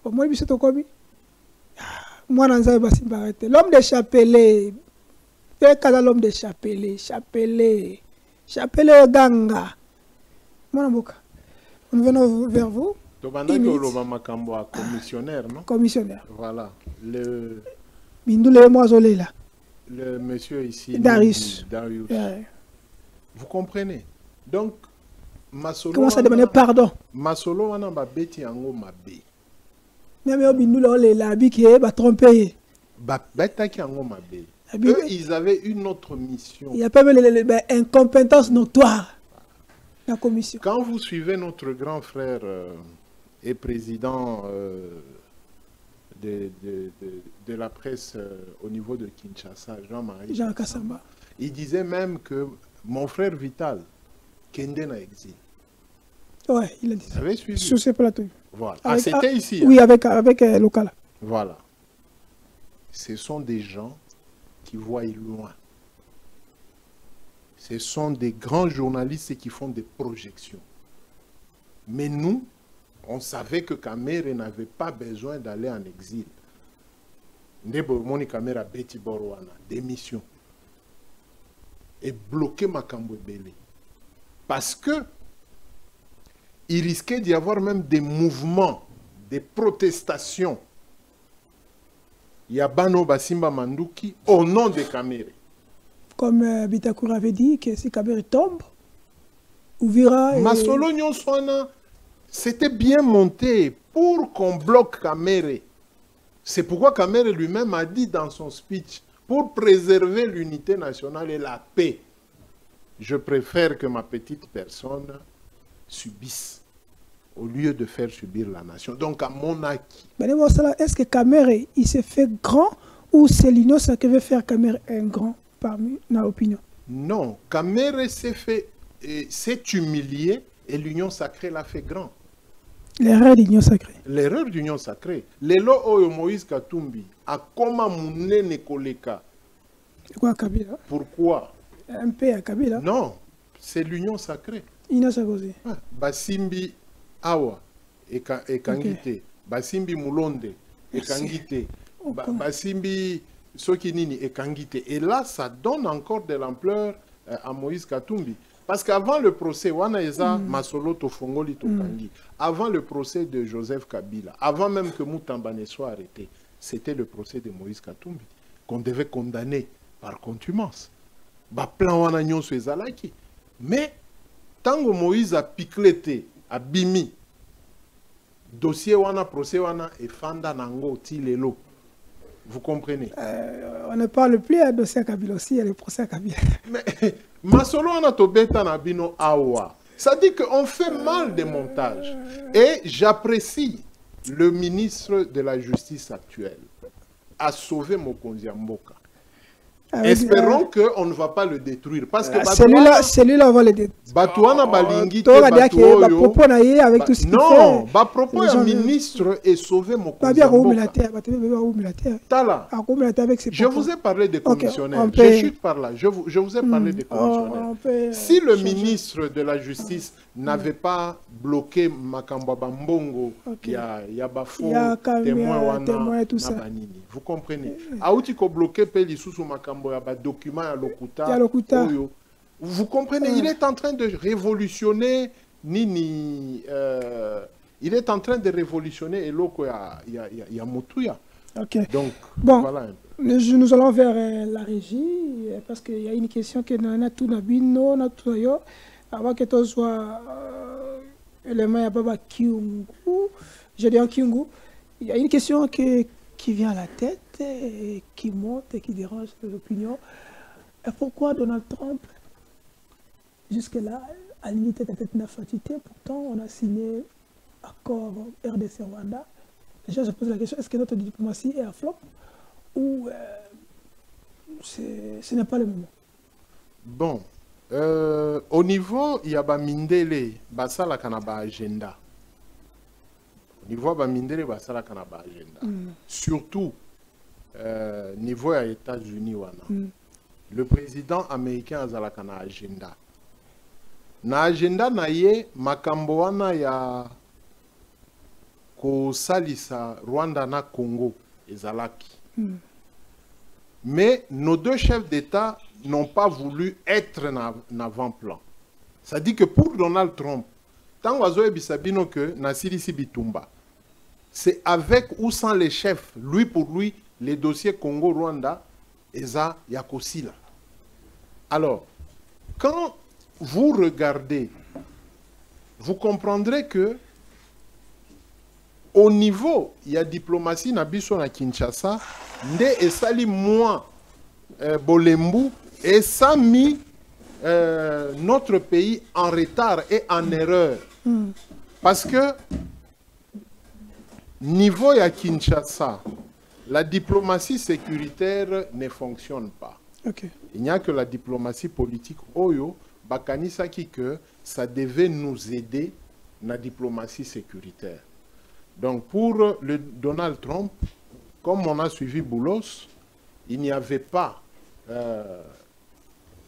Moi, je suis commis. Moi, l'homme de Chapelet. L'homme de Chapelet. Chapelet Ganga. Nous venons vers vous. Commissionnaire, non? Commissionnaire. Voilà. Le monsieur ici, Darius. Yeah. Vous comprenez? Donc, Masolo. Comment ça demander pardon? Masolo wana ba beti ango mabe. Même Bindu la bique ba tromper. Ba beta ki ango mabe. Eux, ils avaient une autre mission. Il y a pas incompétence notoire. La commission. Quand vous suivez notre grand frère et président de la presse au niveau de Kinshasa, Jean Kassamba, il disait même que mon frère Vital, Kende na exil. Oui, il a dit ça. Vous avez suivi? Sur ces plateaux. Voilà. Ah, c'était ici. Oui, hein? avec Local. Voilà. Ce sont des gens qui voient loin. Ce sont des grands journalistes qui font des projections. Mais nous, on savait que Kamerhe n'avait pas besoin d'aller en exil. Ndebo moni Kamerhe a beti borwana, démission. Et bloqué Makambo Ebele. Parce que il risquait d'y avoir même des mouvements, des protestations. Yabano Basimba Manduki au nom de Kamerhe. Comme Bitakour avait dit, que si Kamerhe tombe, Ouvira... Masolo Nyonswana, c'était bien monté pour qu'on bloque Kamerhe. C'est pourquoi Kamerhe lui-même a dit dans son speech, pour préserver l'unité nationale et la paix, je préfère que ma petite personne subisse au lieu de faire subir la nation. Donc, à mon acquis. Est-ce que Kamerhe, il s'est fait grand ou c'est l'Union sacrée veut faire Kamerhe un grand parmi nos opinions? Non, Kamerhe s'est humilié et l'Union sacrée l'a fait grand. L'erreur d'Union sacrée. L'erreur d'Union sacrée. Lelo Oyo Moïse Katumbi a comment Mounene Koleka. Pourquoi Kabila? Pourquoi? Un peu à Kabila. Non, c'est l'union sacrée. Inasa Gozi. Basimbi Awa et Kangite. Basimbi Moulonde et Kangite. Basimbi Sokinini et Kangite. Et là, ça donne encore de l'ampleur à Moïse Katumbi. Parce qu'avant le procès, Wanaeza Masolo Tofongoli Tokangi, avant le procès de Joseph Kabila, avant même que Moutambane soit arrêté, c'était le procès de Moïse Katumbi, qu'on devait condamner par contumace. Plan Wanagnon Suezalaki. Mais, tant que Moïse a picleté, a bimi, dossier Wana, procès Wana, et Fanda Nango, Tilelo. Vous comprenez? On ne parle plus à dossier à Kabila aussi, il y a le procès à Kabila. Mais, Masolo Wana Tobeta Nabino Awa. Ça dit qu'on fait mal des montages. Et j'apprécie le ministre de la Justice actuel a sauvé Mokonzi Mboka. Espérons qu'on ne va pas le détruire. Parce que celui-là, on va le détruire. Batouana Balingi, avec tout ce qu'il fait. Non, propos un ministre et sauver Mokonzi Mboka. Tala, je vous ai parlé des commissionnaires. Je chute par là. Je vous ai parlé des commissionnaires. Si le ministre de la Justice n'avait pas bloqué Makamba Bambongo, il y a Bafo, témoin et tout ça. Vous comprenez? Aoutiko bloqué Peli sous Makambo, il y a document à Lokuta. Vous comprenez? Il est en train de révolutionner il est en train de révolutionner Eloko il y a Moutouya. Donc, bon, voilà. Nous allons vers la régie parce qu'il y a une question que nous avons avant que tout soit élément à Baba Kyungu, je dis en Kyungu, il y a une question qui vient à la tête, et qui monte et qui dérange l'opinion. Pourquoi Donald Trump, jusque-là, a limité la tête d'infatité? Pourtant, on a signé accord RDC-Rwanda. Déjà, je pose la question, est-ce que notre diplomatie est à flop ou ce n'est pas le moment? Bon. Au niveau, il y a Mindele, Basala Kanaba agenda. Au niveau de Mindele, Basala Kanaba agenda. Surtout, niveau des États-Unis, le président américain a Zalakana agenda. Na agenda na ye, makambo wana ya ko salisa Rwanda na Congo ezalaki. Mais nos deux chefs d'État n'ont pas voulu être en avant-plan. Ça dit que pour Donald Trump, tant que Nassiri Bitumba, c'est avec ou sans les chefs, lui pour lui, les dossiers Congo-Rwanda, Eza Yakosila. Alors, quand vous regardez, vous comprendrez que au niveau, il y a diplomatie Nabiso na Kinshasa, Nde Esali moi Bolembu, et ça a mis notre pays en retard et en erreur. Parce que niveau à Kinshasa, la diplomatie sécuritaire ne fonctionne pas. Il n'y a que la diplomatie politique. Oyo, Bakanisa qui que ça devait nous aider dans la diplomatie sécuritaire. Donc pour le Donald Trump, comme on a suivi Boulos, il n'y avait pas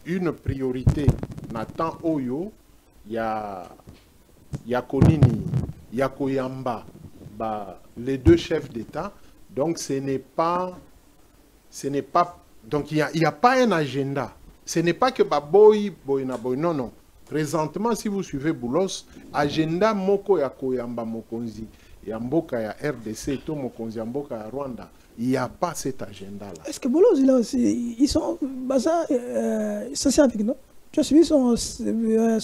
une priorité. Nathan Oyo, il y a Konini, il y a Koyamba, les deux chefs d'État. Donc ce n'est pas, donc il n'y a pas un agenda. Ce n'est pas que Baboy, Boynaboy, non, non. Présentement, si vous suivez Boulos, agenda Moko ya Koyamba Mokonzi, ya Mboka ya RDC, to Mokonzi ya Mboka ya Rwanda. Il n'y a pas cet agenda-là. Est-ce que Boulos, ils sont scientifiques, non? Tu as suivi son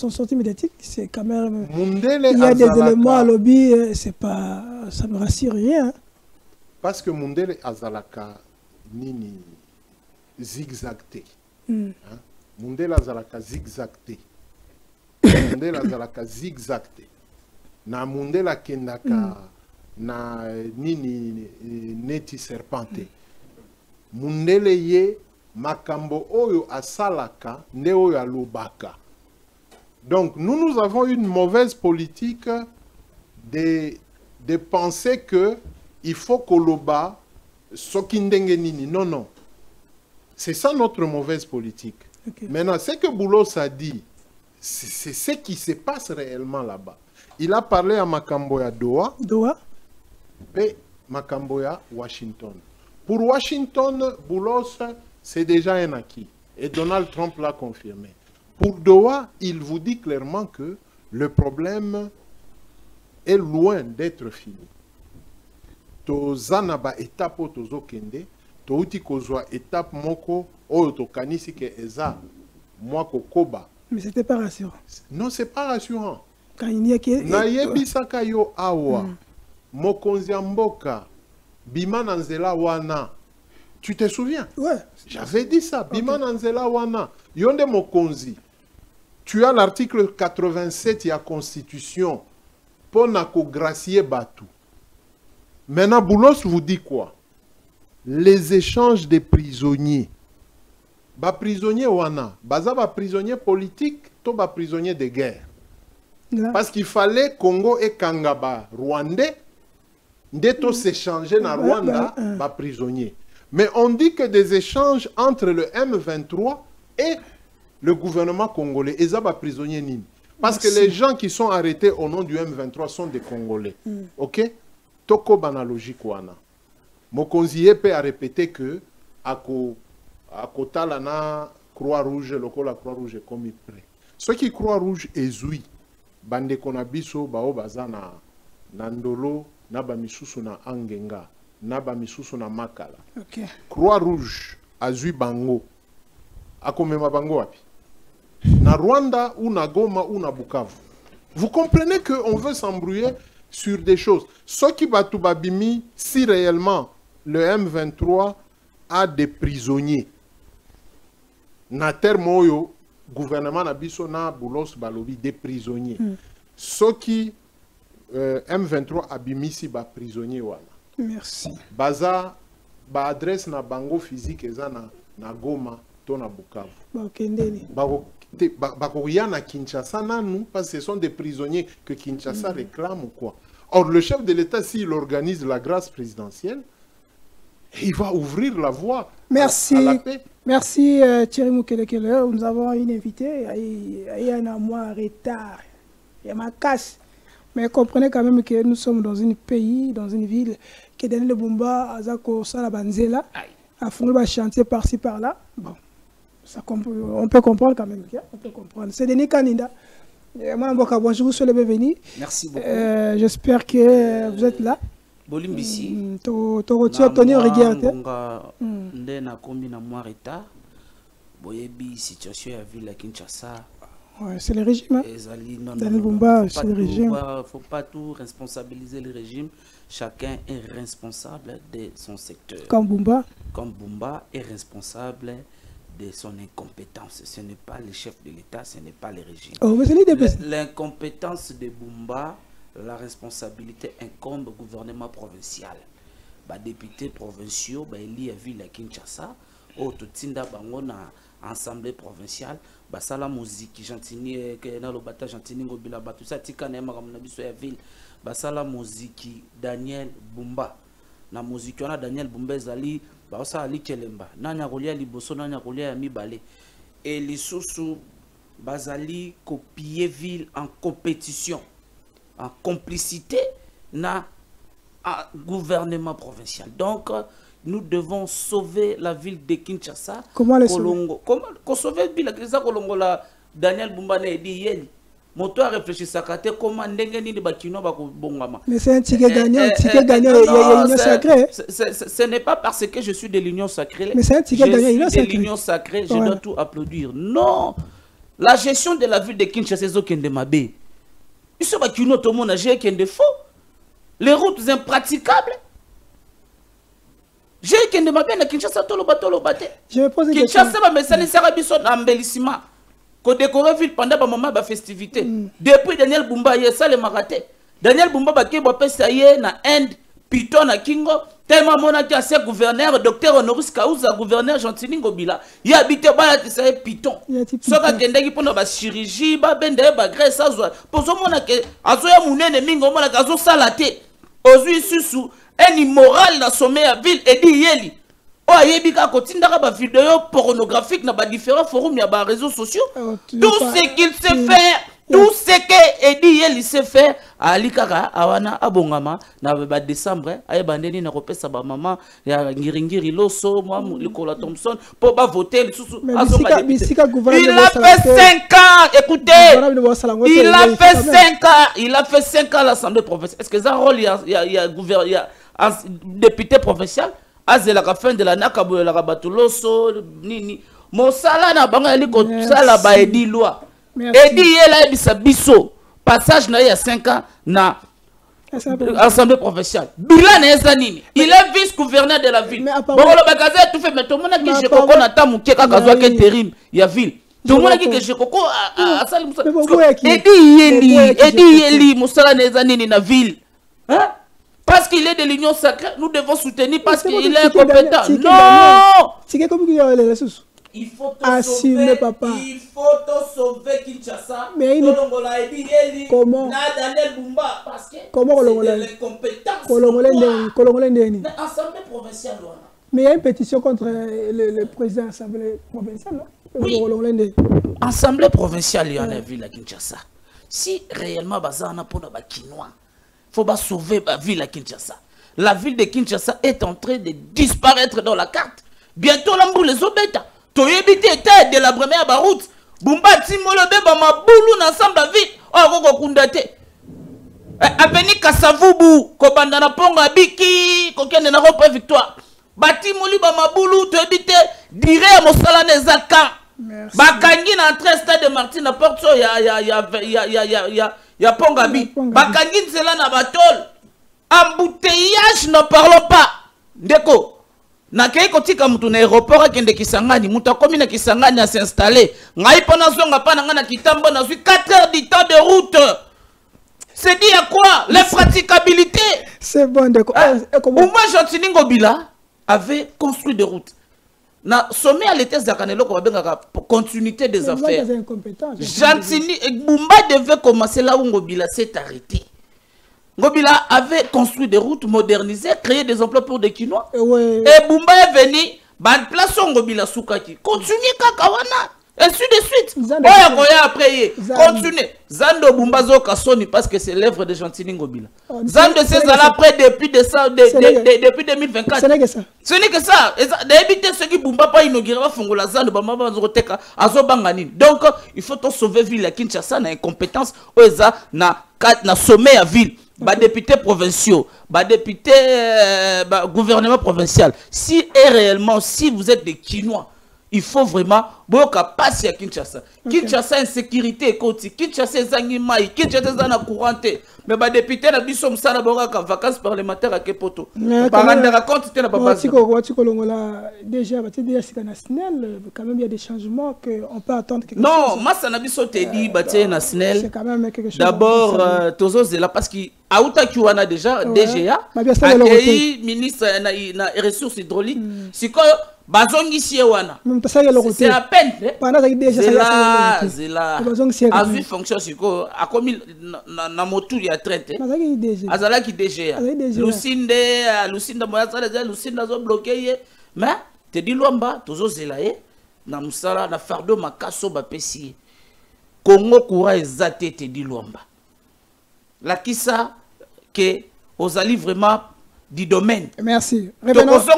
sortie médiatique, c'est quand même... Mundele il y a des éléments à lobby, pas, ça ne rassure rien. Hein? Parce que Mundele Azalaka nini zigzagté. Mundele Azalaka zigzagté. Mundele Azalaka zigzagté. Na Mundele Kendaka na nini neti serpente. Mundele ye makambo oyo asalaka nde oyo alobaka. Donc nous avons une mauvaise politique de penser que il faut koloba sokindenge nini. Non, non. C'est ça notre mauvaise politique. Okay. Maintenant, ce que Boulos a dit, c'est ce qui se passe réellement là-bas. Il a parlé à Makamboya Doha. Doha. Et Makamboya Washington. Pour Washington, Boulos, c'est déjà un acquis. Et Donald Trump l'a confirmé. Pour Doha, il vous dit clairement que le problème est loin d'être fini. Tozanaba étape tozo kende, touti kozwa étape moko oyo tokanisi ke eza moi kokoba. Mais c'était pas rassurant. Non, c'est pas rassurant. Quand il y a qui na yebisaka yo awa mokonzi mboka bima na nzela wana. Tu te souviens? Ouais. J'avais dit ça. Bima na nzela wana. Yonde mokonzi. Tu as l'article 87 de la Constitution pour gracier Batou. Maintenant, Boulos vous dit quoi? Les échanges des prisonniers. Ba prisonnier wana, baza ba prisonnier politique, to ba prisonnier de guerre. Là. Parce qu'il fallait Congo et Kangaba rwandais, ndeto s'échanger na Rwanda, ba prisonnier. Mais on dit que des échanges entre le M23 et le gouvernement congolais, ils ont ba prisonnier nini. Parce que les gens qui sont arrêtés au nom du M23 sont des Congolais. Ok? Toko banalogique wana. Mokonzi Yepe a répété que à Kotala na Croix-Rouge, le la Croix-Rouge est comme prêt. Ceux qui Croix-Rouge ezui, bande konabiso bao bazana nandolo na ba misusu na Angenga, na ba misusu na Makala. Okay. Croix-Rouge azui bango. Akomema bango wapi? Na Rwanda ou na Goma ou na Bukavu. Vous comprenez qu'on veut s'embrouiller sur des choses. Ce qui va tout babimi, si réellement le M23 a des prisonniers. Na terme oyo, gouvernement na biso na Boulos Balobi des prisonniers. Ce qui M23 abimi si ba prisonniers wana. Merci. Baza ba adresse na bango physique eza na Goma to na Bukavu. Bakendeni. Bakoya na Kinshasa nanou, parce que ce sont des prisonniers que Kinshasa réclame ou quoi. Or, le chef de l'État, s'il organise la grâce présidentielle, il va ouvrir la voie à la paix. Merci Thierry Moukelekele. Nous avons une invitée. Il y a un mois en retard. Il y a ma casse. Mais comprenez quand même que nous sommes dans un pays, dans une ville, qui est dans le Bumba, à Zako, Salabanzela, à fond le chantier par-ci par-là. Bon. On peut comprendre quand même. On peut comprendre. C'est Denis Kanida. Bonjour, soyez le bienvenu. Merci beaucoup. J'espère que vous êtes là. Bolimbisi. Tony Rigerte. Ndé na kombi na mois retard. Boyebi situation ya ville à Kinshasa. Ouais, c'est le régime. Daniel Bumba, c'est le régime. Il ne faut pas tout responsabiliser le régime. Chacun est responsable de son secteur. Comme Bumba est responsable de son incompétence. Ce n'est pas le chef de l'État, ce n'est pas le régime. Oh, l'incompétence de Bumba, la responsabilité incombe au gouvernement provincial. Les députés provinciaux, ils ont vu la Kinshasa, Totinda Bangona, assemblée provinciale, la musique, Gentini, Gentini, tout ça, la musique, Daniel Bumba. La musique, on a Daniel Bumba, Zali. Baosa ali kelemba nanya kolia liboso nanya kolia ya mibale et les sous bazali copier ville en compétition en complicité na gouvernement provincial. Donc nous devons sauver la ville de Kinshasa. Comment les sauver? Comment sauver ville de Kolongo la Daniel Bumba ne dit yeli moto a réfléchi ça comment ndengeni de bakino bakobongama. Mais c'est un ticket gagnant, il y a l'union sacrée. Ce n'est pas parce que je suis de l'union sacrée. Mais c'est un ticket gagnant, je suis de l'union sacrée, je dois tout applaudir. Non, la gestion de la ville de Kinshasa c'est aucun de ma baie. Ils sont bakino tout le monde a j'ai qu'un défaut. Les routes impraticables. J'ai qu'un de ma baie na Kinshasa tolo bate. Je me pose une question. Kinshasa mais ça ne sera pas son embellissement. Qu'on décore ville pendant un moment de festivité. Depuis Daniel Bumba, il y a ça le maraté. Daniel Bumba, il y a ça na Inde, Piton na Kingo, tellement mon a assez gouverneur, docteur Honoris Causa, gouverneur Gentini Ngobila, il y a habité ça Piton. Ce qui est pour la chirurgie, bende, graisse, pour ce moment que Azoya Mounene Mingo, mon Azo Salate, Ozui Susu, un immoral dans sommet à ville et dit Yeli. Oh, yebika kotindaka ba vidéo pornographique na ba différents forums ya ba réseaux sociaux. Tout ce qu'il sait faire, tout ce que Edi Yeli sait faire, ali kaka awana abongama na ba décembre ay bandeni na kopesa ba maman ya ngiringiri loso moi Nicolas Thompson pour ba voter sous il a fait 5 ans, écoutez. Il a fait 5 ans à l'Assemblée provinciale. Est-ce que ça rôle il y a gouverneur député provincial? Azela fin de la nakabo la rabatuloso nini mosala na bango ali ko sala ba edi loi edi yela bisa biso passage na ya 5 ans na assemblée provinciale bilan na eza nini il est vice-gouverneur de la ville bon le magasin tout fait mais tout monde qui je koko na tamu ke kaka zwa ke terrible ya ville tout monde qui je koko asali musala edi yeli musala na eza nini na ville hein. Parce qu'il est de l'union sacrée, nous devons soutenir parce qu'il est compétent. Non! Il faut te sauver, papa. Il faut te sauver Kinshasa. Mais comment? Parce que comment les compétences. Mais Assemblée provinciale. Mais il y a une pétition contre le président de l'Assemblée provinciale. Oui. Assemblée provinciale, il y en a vu à Kinshasa. Si réellement, on a pour les Kinois. Il faut sauver la ville à Kinshasa. La ville de Kinshasa est en train de disparaître dans la carte. Bientôt, l'ambour les obéta. Toyebite était de la première route. Bumba Timolobe, Bamaboulou, ensemble la ville. Oh, Roko Kundate. Aveni Kasavubu, Kobandana Ponga Biki, Kokene na Rope Victoire. Batimoli, Bamaboulou, Toyebite, dire à Mosala Nezaka. Bakangi na entrée stade de Martine à Porto, ya Pongabi. Bakangi nzela na batol. Embouteillage, ne parlons pas. Ndeko. Na kei kotika mutu na aéroport akende Kisangani. Mutu akomi na Kisangani a s'installer. Ngai pona zonga pa na nga na Kitambo na zui 4 heures du temps de route. C'est dit à quoi? L'impraticabilité. C'est bon, Ndeko. Ouma Jantini Ngobila avait construit des routes. Na sommet à l'état Zakanelo pour continuité des affaires. Jantini Bumba devait commencer là où Ngobila s'est arrêté. Ngobila avait construit des routes modernisées, créé des emplois pour des Kinois. Et Bumba est venu, ban place Ngobila Soukaki. Continuez Kakawana. Et ainsi de suite. Après, continuez. Zando Bumba Zoka Soni parce que c'est l'œuvre de Jantini Ngobila. Zando César après depuis 2024. Ce n'est que ça. Ce n'est que ça. D'éviter ce qui Bumba pas inauguré Fongola Zando Bamba Zoteka Azobangani. Donc il faut sauver ville à Kinshasa na incompétence oza na sommet à ville. Bah députés provinciaux, bah députés gouvernement provincial. Si et réellement si vous êtes des Kinois, il faut vraiment passer à Kinshasa. Kinshasa insécurité côté, Kinshasa zangimai, Kinshasa zana courante. Mais bah député na biso msala boka vacances parlementaires à Kepoto. Paranda raconte c'était na papa. Déjà quand même il y a des changements que on peut attendre quelque chose. Non, moi ça na biso te dit batie national. C'est quand même quelque chose. D'abord tozo zela parce que Aouta Kiwana déjà DGA accueilli ministre na ressources hydrauliques. C'est quoi Bazongi Siewana. C'est à peine. Zela. A vu fonction siko a commis na motu ya traité. Azala ki DGA. Lucinde moya sala Lucinde zo bloqué mais te di lomba tozo zela na musala na fardo makaso ba pesi. Congo coura ezate te di lomba. La kisa que ozali vraiment du domaine. Merci. Revenons sur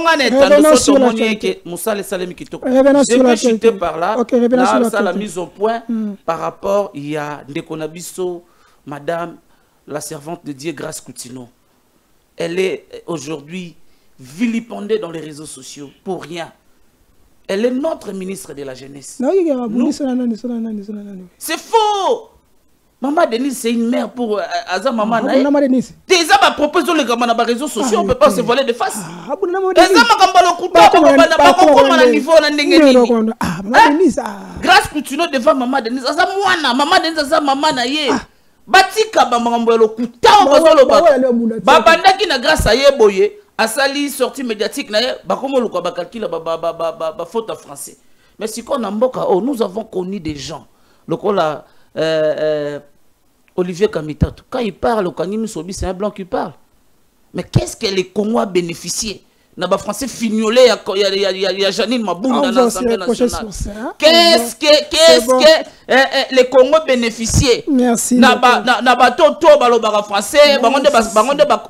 par là. La mise au point par rapport il y a Ndekonabiso, madame la servante de Dieu Grâce Coutinho. Elle est aujourd'hui vilipendée dans les réseaux sociaux pour rien. Elle est notre ministre de la jeunesse. C'est faux. Maman Denise, c'est une mère pour Aza Maman. Déjà, ma proposition, les gamins dans les réseaux sociaux, on ne peut pas se voiler de face. Grâce Coutinho devant Maman Denise. Aza Mwana, Maman Denise, Aza Maman Naye. Batika Bamangambolo Kuta, Babandaki na grâce à Yeboye, Asali sortie médiatique, Bakomo Luka Bakalkila, faute en français. Mais si on a Mboka, nous avons connu des gens. Olivier Kamitatou, quand il parle au Kanimi Sobi, c'est un blanc qui parle. Mais qu'est-ce que les Congolais bénéficiaient na ba français fignolé il y a Janine Mabunda dans l'Assemblée nationale. Qu'est-ce que les Congo bénéficiaient? Merci. Na bato to balobaka français, bangonde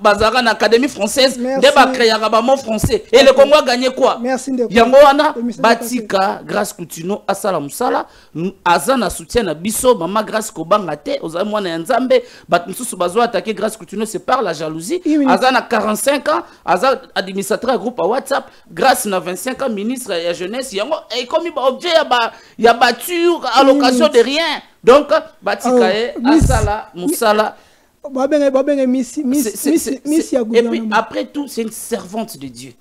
bazara na académie française, de ba créer ba mot français. Et le Congo a gagné quoi? Merci. Yango wana batika grâce Coutinho asala musala azana soutien na biso mama grâce kobanga te ozali mwana ya Nzambe bat mususu bazo attaquer grâce Coutinho c'est par la jalousie. Azana 45 ans, azana administrateur groupe à WhatsApp grâce na 25 ans ministre ya jeunesse yango et comme objet ya batture à l'occasion de rien. Donc batika asala musala et puis après tout c'est une servante de Dieu.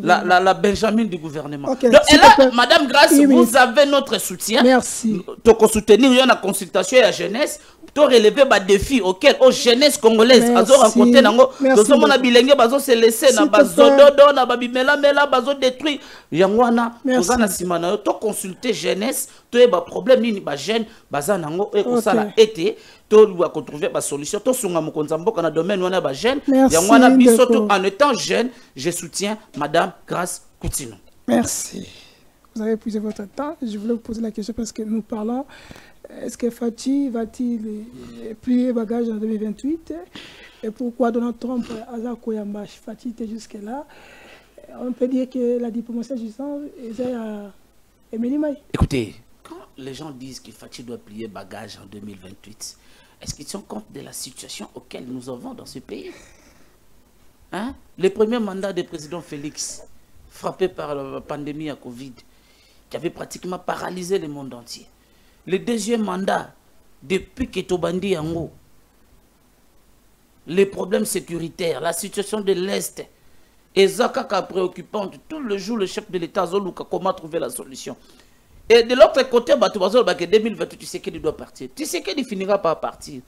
La Benjamin du gouvernement. Okay. Donc, et là, Madame Grace, vous avez notre soutien. Merci. Donc, soutenir la consultation et la jeunesse. Pour relever les défis auxquels aux jeunesse congolaise ont rencontré. Nous sommes en bilenge, nous se laisser dans bazododo, na babimela mela, bazo détruire. Yangwana, nous en asimana. Tu consulter jeunesse, tu as des problèmes ni ba jeune, bazanango et comme ça la été. Tu dois trouver une solution. Tu sunga mukonzambo kana domaine wana ba jeune. Yangwana bisoto en étant jeune, je soutiens Madame Grace Coutinho. Merci. Vous avez épuisé votre temps. Je voulais vous poser la question parce que nous parlons. Est-ce que Fachi va-t-il plier bagage en 2028? Et pourquoi Donald Trump a Koyamba Fachi était jusque-là? On peut dire que la diplomatie agissante est à Émilie Maï. Écoutez, quand les gens disent que Fachi doit plier bagage en 2028, est-ce qu'ils tiennent compte de la situation auquel nous avons dans ce pays? Hein? Le premier mandat du président Félix, frappé par la pandémie à Covid, qui avait pratiquement paralysé le monde entier. Le deuxième mandat, depuis que Tobandi Yango, les problèmes sécuritaires, la situation de l'Est, et Zakaka préoccupante, tout le jour le chef de l'État Zoluka, comment trouver la solution. Et de l'autre côté, que 2028, tu sais qu'il doit partir. Tu sais qu'il finira par partir.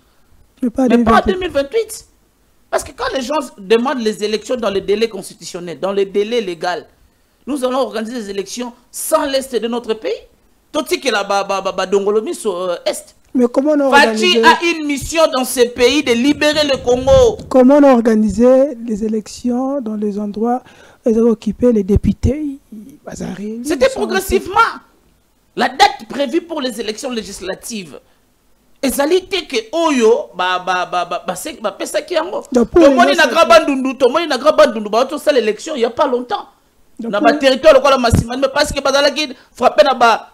Mais pas en 2028. Parce que quand les gens demandent les élections dans les délais constitutionnels, dans les délais légaux, nous allons organiser des élections sans l'Est de notre pays. Que la Dongolomi sur Est. Mais comment on Fachi a une mission dans ce pays de libérer le Congo. Comment on a organisé les élections dans les endroits où ils ont occupé les députés? C'était progressivement. La date prévue pour les élections législatives. Et ça l'était que Oyo, pesa qui yango. Tomoni na grabandundu, tomoni na grabandundu, l'élection il y a pas longtemps. Dans le territoire local massivement, mais parce que bazalaki frappé na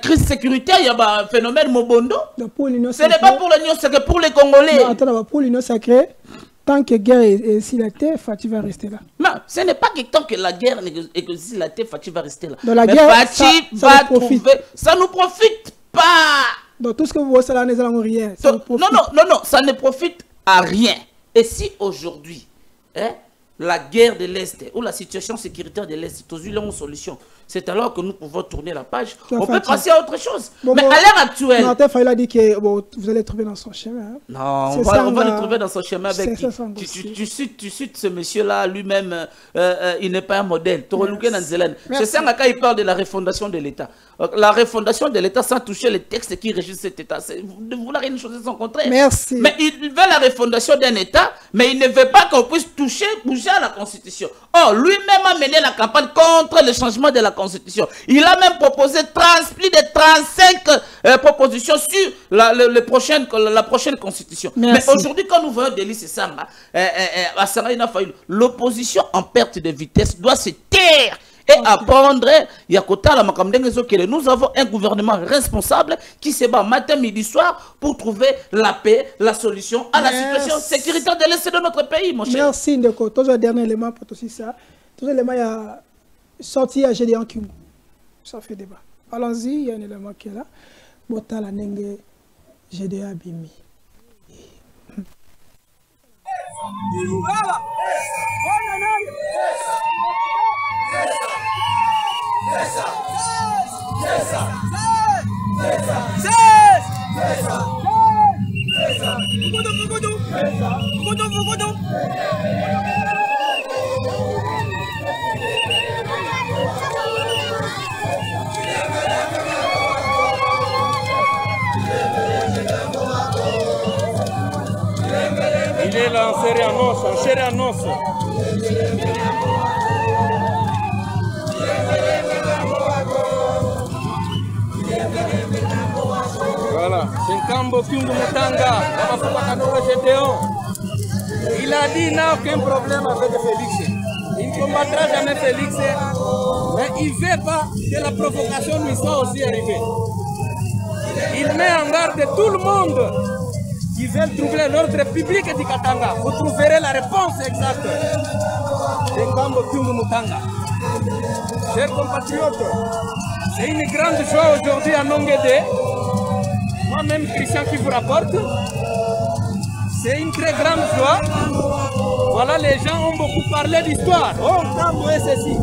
crise sécuritaire, il y a un phénomène Mobondo. Ce n'est pas pour l'Union sacrée, c'est pour les Congolais. Non, attends, pour l'Union sacrée, tant que guerre est si la terre, Fachi va rester là. Non, ce n'est pas que tant que la guerre est si la terre, Fachi va rester là. Dans la guerre, Fachi va trouver. Ça ne nous profite pas. Donc tout ce que vous voyez, ça n'a rien. Non, ça ne profite à rien. Et si aujourd'hui, la guerre de l'Est ou la situation sécuritaire de l'Est, tous une solution. C'est alors que nous pouvons tourner la page. On peut passer à autre chose. Mais à l'heure actuelle... Martin Fayulu a dit que vous allez trouver dans son chemin. Hein? Non, on va le trouver dans son chemin avec qui? Tu cites ce monsieur-là, lui-même, il n'est pas un modèle. C'est ça quand il parle de la refondation de l'État. La refondation de l'État sans toucher les textes qui régissent cet État. De vouloir une chose sans contraire. Merci. Mais il veut la refondation d'un État, mais il ne veut pas qu'on puisse bouger à la Constitution. Or, lui-même a mené la campagne contre le changement de la Constitution. Il a même proposé plus de 35 propositions sur la prochaine Constitution. Merci. Mais aujourd'hui, quand nous voyons Délice Sanga, l'opposition en perte de vitesse doit se taire. Et apprendre, nous avons un gouvernement responsable qui se bat matin, midi, soir pour trouver la paix, la solution à la situation sécuritaire de l'Est de notre pays, mon cher. Merci, Ndeko. Toujours le dernier élément pour aussi ça. Toujours l'élément, il y a sorti à Gédéon Kimou. Ça fait débat. Allons-y, il y a un élément qui est là. Botala Nenge Gédéon Bimi. Il est là en série annonce, Kambo Kyungu Mutanga, il a dit qu'il n'a aucun problème avec Félix. Il ne combattra jamais Félix, mais il ne veut pas que la provocation lui soit aussi arrivée. Il met en garde tout le monde qui veut troubler l'ordre public du Katanga. Vous trouverez la réponse exacte de Kambo Kyungu Mutanga. Chers compatriotes, c'est une grande joie aujourd'hui à Nongede. Moi-même, Christian, qui vous rapporte. C'est une très grande joie. Voilà, les gens ont beaucoup parlé d'histoire. Oh, Kambo est ceci.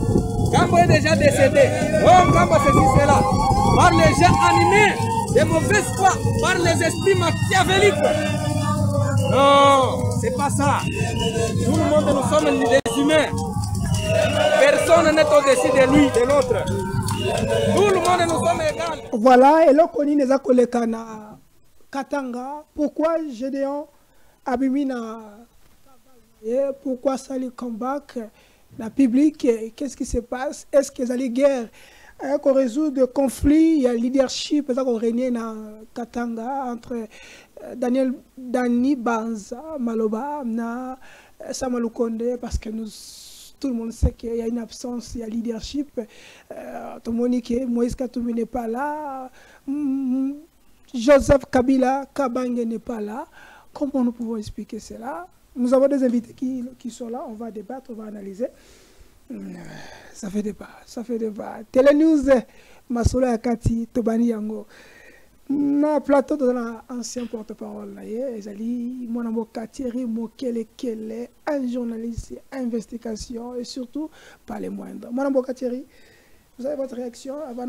Kambo est déjà décédé. Oh, Kambo ceci, cela. Par les gens animés de mauvaise foi, par les esprits machiavéliques. Non, c'est pas ça. Tout le monde, nous sommes des humains. Personne n'est au-dessus de lui, de l'autre. Tout le monde, nous sommes égaux. Voilà, et là, on est à Katanga. Pourquoi Gédéon Abimina? Pourquoi ça les combat la public? Qu'est-ce qui se passe? Est-ce qu'il y a des guerres? Qu'on résout le conflit, il y a le leadership qu'on règne dans Katanga entre Dani Banza, Maloba, Samalou Konde, parce que tout le monde sait qu'il y a une absence, il y a leadership. Tout le monde dit que Moïse Katumbi n'est pas là, Joseph Kabila Kabange n'est pas là. Comment nous pouvons expliquer cela? Nous avons des invités qui sont là, on va débattre, on va analyser. Ça fait débat, ça fait débat. Télénews, Masoula Akati, Tobani Yango. Na plateau de l'ancien porte-parole, Ezali, mon amour Thierry Mokele Kele, un journaliste, investigation et surtout pas les moindres. Mon amour Thierry, vous avez votre réaction avant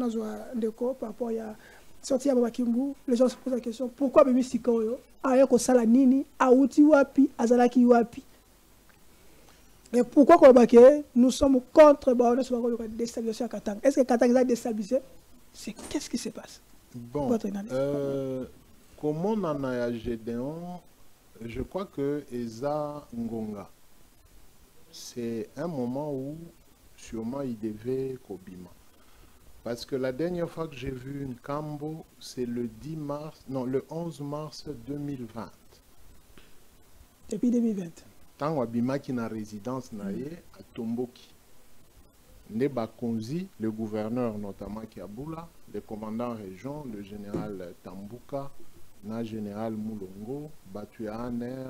Ndeko par rapport à sortir à Babakimbu. Les gens se posent la question pourquoi Bimi Sikoyo, Ayako Salanini, Aouti Wapi, Azalaki Wapi. Et pourquoi nous sommes contre la déstabilisation à Katanga? Est-ce que Katanga est déstabilisé? Qu'est-ce qui se passe? Bon, comment on a Gédéon, je crois que Eza Ngonga, c'est un moment où sûrement il devait Kobima. Parce que la dernière fois que j'ai vu une Kambo, c'est le 10 mars, non, le 11 mars 2020. Depuis 2020. Tant Wabima qui na résidence naïe à Tomboki. Neba Konzi, le gouverneur notamment qui a Boula, le commandant région, le général Tambuka, le général Moulongo, battu à Aner,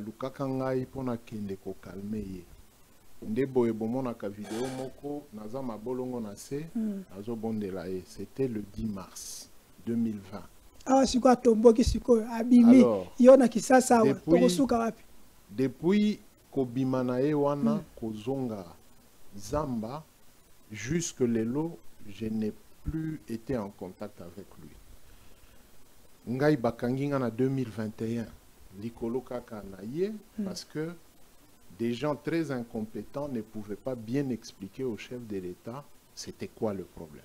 Luka Kangai pour na kende ko calmer. Ndebo ebomo na ka vidéo moko, naza mabolongo na se, nazo bondela e. C'était le 10 mars 2020. Ah, c'est quoi Tomboki, c'est quoi Abimi, Yona Kisasa, Tokosuka wapi? Depuis Kobimanae wana Kozonga Zamba, jusque lelo, je n'ai plus été en contact avec lui. Ngai Bakanginga en 2021, Likolo Kaka Naye, parce que des gens très incompétents ne pouvaient pas bien expliquer au chef de l'État c'était quoi le problème.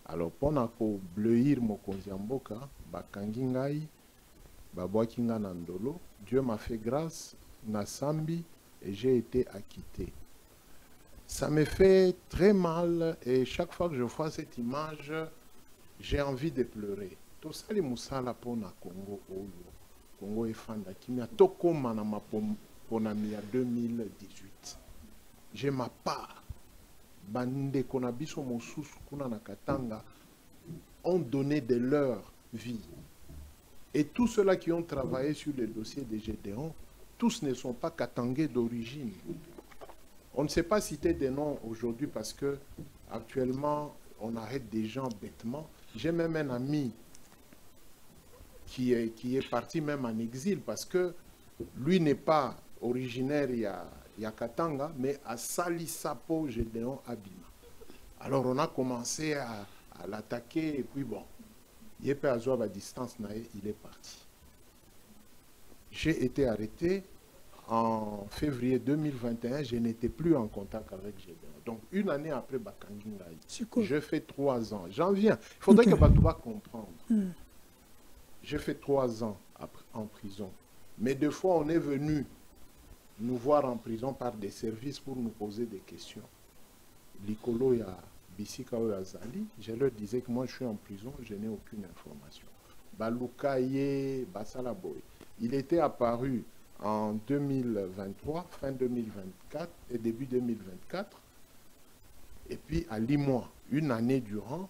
Alors, pendant qu'on bleuir Mokonziamboka, Bakangingai, Babwakinga Nandolo, Dieu m'a fait grâce, Nasambi, et j'ai été acquitté. Ça me fait très mal et chaque fois que je vois cette image, j'ai envie de pleurer. Tout ça, les moussala pona Congo, Congo et Fanda, qui m'a toko manama ponami à 2018. J'ai ma part. Bande konabiso mosus kuna na Katanga ont donné de leur vie. Et tous ceux-là qui ont travaillé sur le dossier des Gédéon, tous ne sont pas katangais d'origine. On ne sait pas citer des noms aujourd'hui parce que actuellement on arrête des gens bêtement. J'ai même un ami qui est parti même en exil parce que lui n'est pas originaire il y a Katanga, mais à Salisapo Gédéon Abima. Alors on a commencé à l'attaquer et puis bon, il est pas à distance, il est parti. J'ai été arrêté en février 2021, je n'étais plus en contact avec Gédéon. Donc une année après Bakangingaï, je fais 3 ans. J'en viens. Il faudrait que Batouba comprenne. J'ai fait 3 ans en prison. Mais deux fois, on est venu nous voir en prison par des services pour nous poser des questions. Likolo ya Bisika Azali, je leur disais que moi je suis en prison, je n'ai aucune information. Balukaye, Basalaboy. Il était apparu en 2023, fin 2024 et début 2024. Et puis à Limois, une année durant,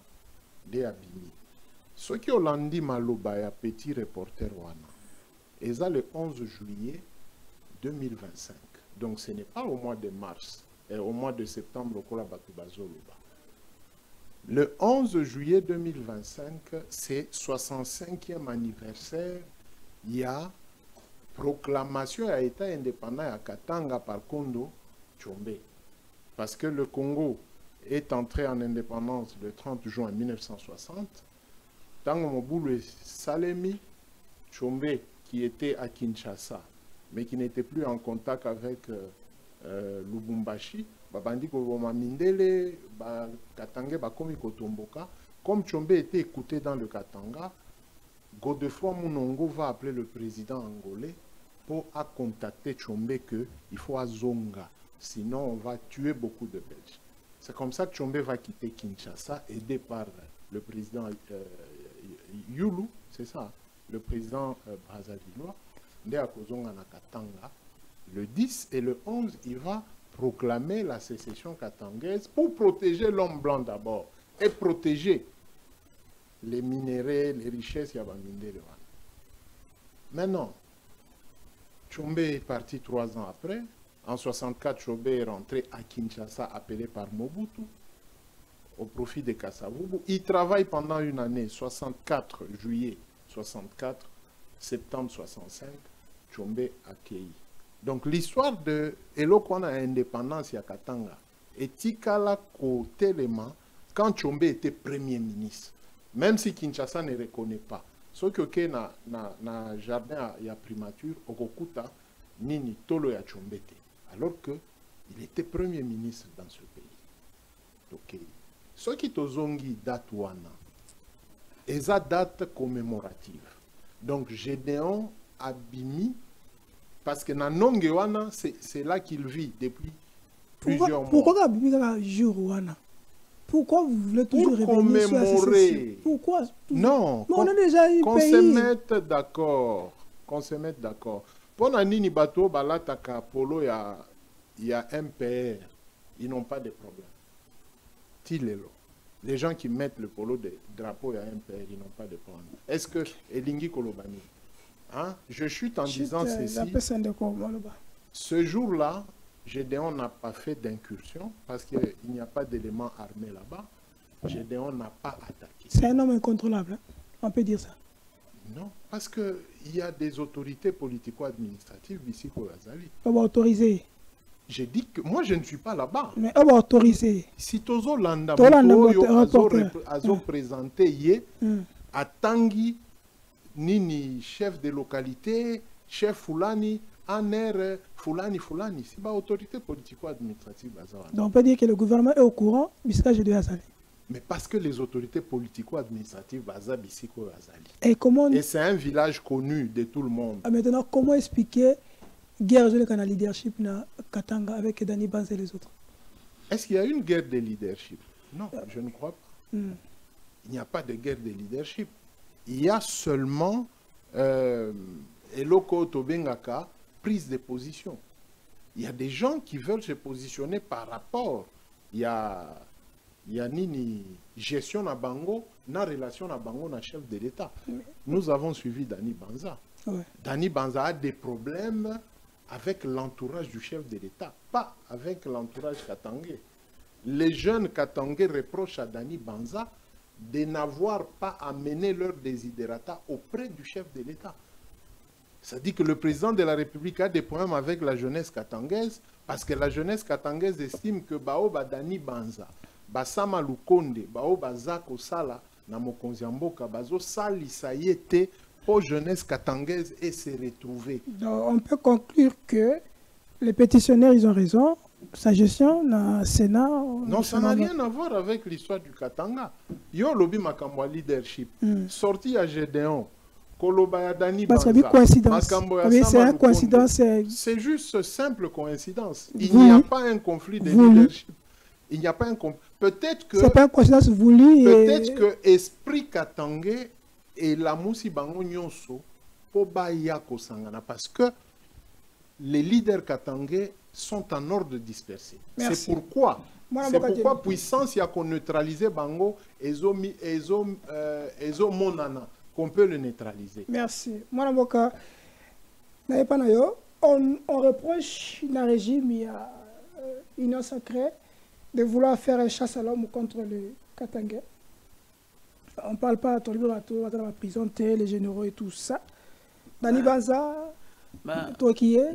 des Abimi. Ce qui ont dit Malobaya, petit reporter Wana, et ça le 11 juillet 2025. Donc ce n'est pas au mois de mars, et au mois de septembre, au Kolabakubazoluba. Le 11 juillet 2025, c'est 65e anniversaire. Il y a proclamation à État indépendant à Katanga par Kondo Tshombe. Parce que le Congo est entré en indépendance le 30 juin 1960. Tango Mobutu Salemi Tshombe, qui était à Kinshasa, mais qui n'était plus en contact avec Lubumbashi, Babandi Koboma Mindele, Katanga, Bakomi Kotomboka. Comme Tshombe était écouté dans le Katanga, Godefroy Munongo va appeler le président angolais pour contacter Tshombe qu'il faut à Zonga, sinon on va tuer beaucoup de Belges. C'est comme ça que Tshombe va quitter Kinshasa, aidé par le président Yulu, c'est ça, le président Brazzavillois, le 10 et le 11, il va proclamer la sécession katangaise pour protéger l'homme blanc d'abord et protéger les minéraux, les richesses. Maintenant, Tshombe est parti 3 ans après. En 64, Tshombe est rentré à Kinshasa, appelé par Mobutu, au profit de Kasavubu. Il travaille pendant une année, 64 juillet 64, septembre 65, Tshombe accueilli. Donc l'histoire de Elokwana indépendance à Katanga et Tikala Kotelema quand Tshombe était premier ministre, même si Kinshasa ne reconnaît pas. Ce que na jardin ya primature Okokuta Nini Tolo ya Tshombe, alors qu'il était premier ministre dans ce pays. Ok. Ce qui tozongi date wana, eza date commémorative. Donc Gédéon Abimi, parce que dans Nongewana, c'est là qu'il vit depuis plusieurs mois. Pourquoi Abimi dans jour wana? Pourquoi vous voulez toujours revenir sur la sécession? Pourquoi? Non, on a déjà eu qu'on pays. Se mette d'accord. Qu'on se mette d'accord. Pour Nani Bato, Balataka, Polo, il y a MPR. Ils n'ont pas de problème. Tilelo. Les gens qui mettent le polo de drapeau à MPR, ils n'ont pas de problème. Est-ce que Elingi Kolobani, hein? Je chute en disant ceci. Ce jour-là, Gédéon n'a pas fait d'incursion parce qu'il n'y a pas d'éléments armés là-bas. Gédéon n'a pas attaqué. C'est un homme incontrôlable, hein? On peut dire ça. Non, parce qu'il y a des autorités politico-administratives ici au Azali. On va autoriser. J'ai dit que moi je ne suis pas là-bas. Mais on va autoriser. Si Tozo Landa a présenté à Tanguy, Nini, chef de localité, chef Fulani, Aner, Fulani, c'est pas autorité politico-administrative. Donc on peut dire que le gouvernement est au courant, puisque je dois Azali. Mais parce que les autorités politico-administratives Baza Bissiko Azali. Et c'est un village connu de tout le monde. Maintenant, comment expliquer guerre de la leadership na Katanga avec Dani Banza et les autres? Est-ce qu'il y a une guerre de leadership? Non, je ne crois pas. Il n'y a pas de guerre de leadership. Il y a seulement Eloko Tobengaka, prise de position. Il y a des gens qui veulent se positionner par rapport. Il y a Nini gestion na bango, na relation na bango na chef de l'État. Nous avons suivi Dani Banza. Ouais. Dani Banza a des problèmes avec l'entourage du chef de l'État, pas avec l'entourage katangais. Les jeunes katangais reprochent à Dani Banza de n'avoir pas amené leur desiderata auprès du chef de l'État. Ça dit que le président de la République a des problèmes avec la jeunesse katangaise parce que la jeunesse katangaise estime que Baoba Dani Banza, Basama Lukonde, Baoba Zako Sala, Namokonzi Mboka, Bazo Sali Sayete, pour jeunesse katangaise et se retrouver. Donc, on peut conclure que les pétitionnaires, ils ont raison. Sa gestion dans le Sénat... Non, ça n'a rien à voir avec l'histoire du Katanga. Yo lobi makambo leadership. Sorti à Gédéon. Kolobaya Dani Banza. Parce qu'il y a coïncidence. C'est une coïncidence. C'est juste simple coïncidence. Il n'y a pas un conflit de leadership. Il n'y a pas un conflit. Peut-être que... C'est pas une coïncidence voulue. Peut-être que esprit katangais et la Moussi Bango Nyonso, pour Bayako Sangana, parce que les leaders katangais sont en ordre dispersé. C'est pourquoi puissance y a qu'on neutraliser Bango et Monana, qu'on peut le neutraliser. Merci. Moi, on reproche le régime, il y a Union Sacrée, de vouloir faire une chasse à l'homme contre le Katangais. On ne parle pas de la prison, les généraux et tout ça. Dani Banza, toi qui es,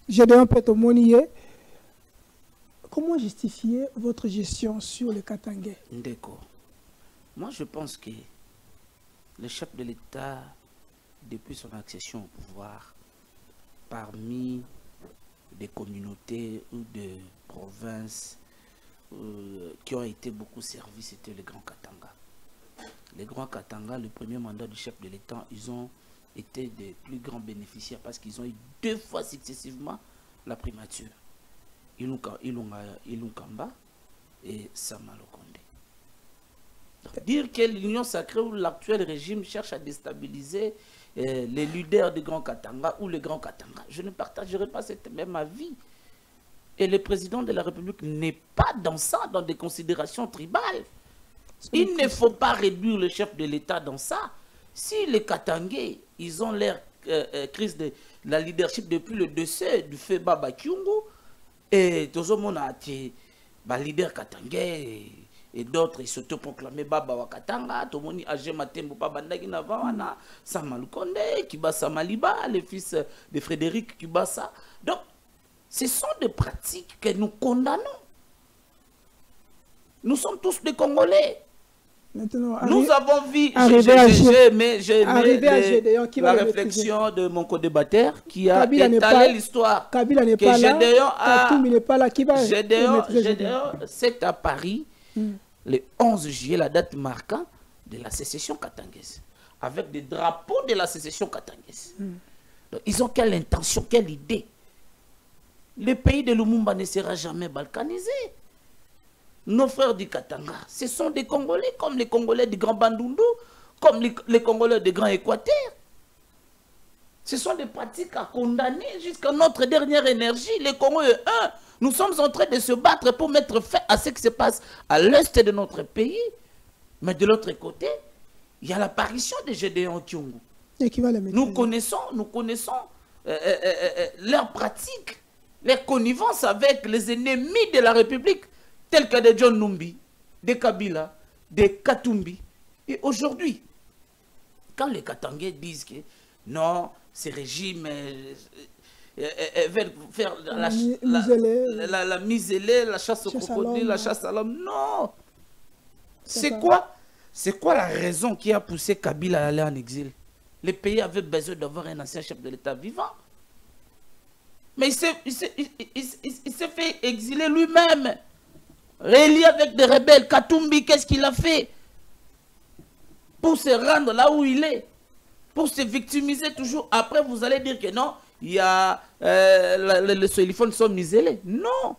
Gédéon Petomonier, comment justifier votre gestion sur le Katangais? Ndeko. Moi, je pense que le chef de l'État, depuis son accession au pouvoir, parmi des communautés ou des provinces qui ont été beaucoup servies, c'était les Grands Katanga. Les Grands Katanga, le premier mandat du chef de l'État, ils ont été des plus grands bénéficiaires parce qu'ils ont eu 2 fois successivement la primature. Ilunkamba et Samalokonde. Dire que l'Union Sacrée ou l'actuel régime cherche à déstabiliser les leaders des Grands Katanga ou les Grands Katanga, je ne partagerai pas cette même avis. Et le président de la République n'est pas dans ça, dans des considérations tribales. Il ne faut pas réduire le chef de l'État dans ça. Si les Katangais, ils ont l'air crise de la leadership depuis le décès du feu Baba Kyungu, et tout le monde a été leader Katangais et d'autres, ils s'autoproclamaient Baba Wakatanga, tout le monde a dit Matembo Babandagi Navawana, Samalukonde, Kibasa Maliba, le fils de Frédéric Kibasa. Donc, ce sont des pratiques que nous condamnons. Nous sommes tous des Congolais. Maintenant, nous avons vu, la réflexion de mon co-débatteur qui a étalé l'histoire. Kabila n'est pas là, Katoumi n'est pas là. Gédéon, c'est à Paris, le 11 juillet, la date marquant de la sécession katangaise, avec des drapeaux de la sécession katangaise. Donc, ils ont quelle intention, quelle idée? Le pays de Lumumba ne sera jamais balkanisé. Nos frères du Katanga, ce sont des Congolais comme les Congolais du Grand Bandundu, comme les Congolais du Grand Équateur. Ce sont des pratiques à condamner jusqu'à notre dernière énergie. Les Congolais, nous sommes en train de se battre pour mettre fin à ce qui se passe à l'est de notre pays. Mais de l'autre côté, il y a l'apparition de Gédéon Kyungu. Nous connaissons leurs pratiques, leurs connivences avec les ennemis de la République, tels que des John Numbi, des Kabila, des Katumbi. Et aujourd'hui, quand les Katangais disent que non, ces régimes veulent faire la misélée, la chasse au crocodile, la chasse à l'homme, non. C'est quoi la raison qui a poussé Kabila à aller en exil? Le pays avait besoin d'avoir un ancien chef de l'État vivant. Mais il s'est fait exiler lui-même. Relié avec des rebelles. Katumbi, qu'est-ce qu'il a fait pour se rendre là où il est? Pour se victimiser toujours. Après, vous allez dire que non, il y a les téléphones sont isolés. Non.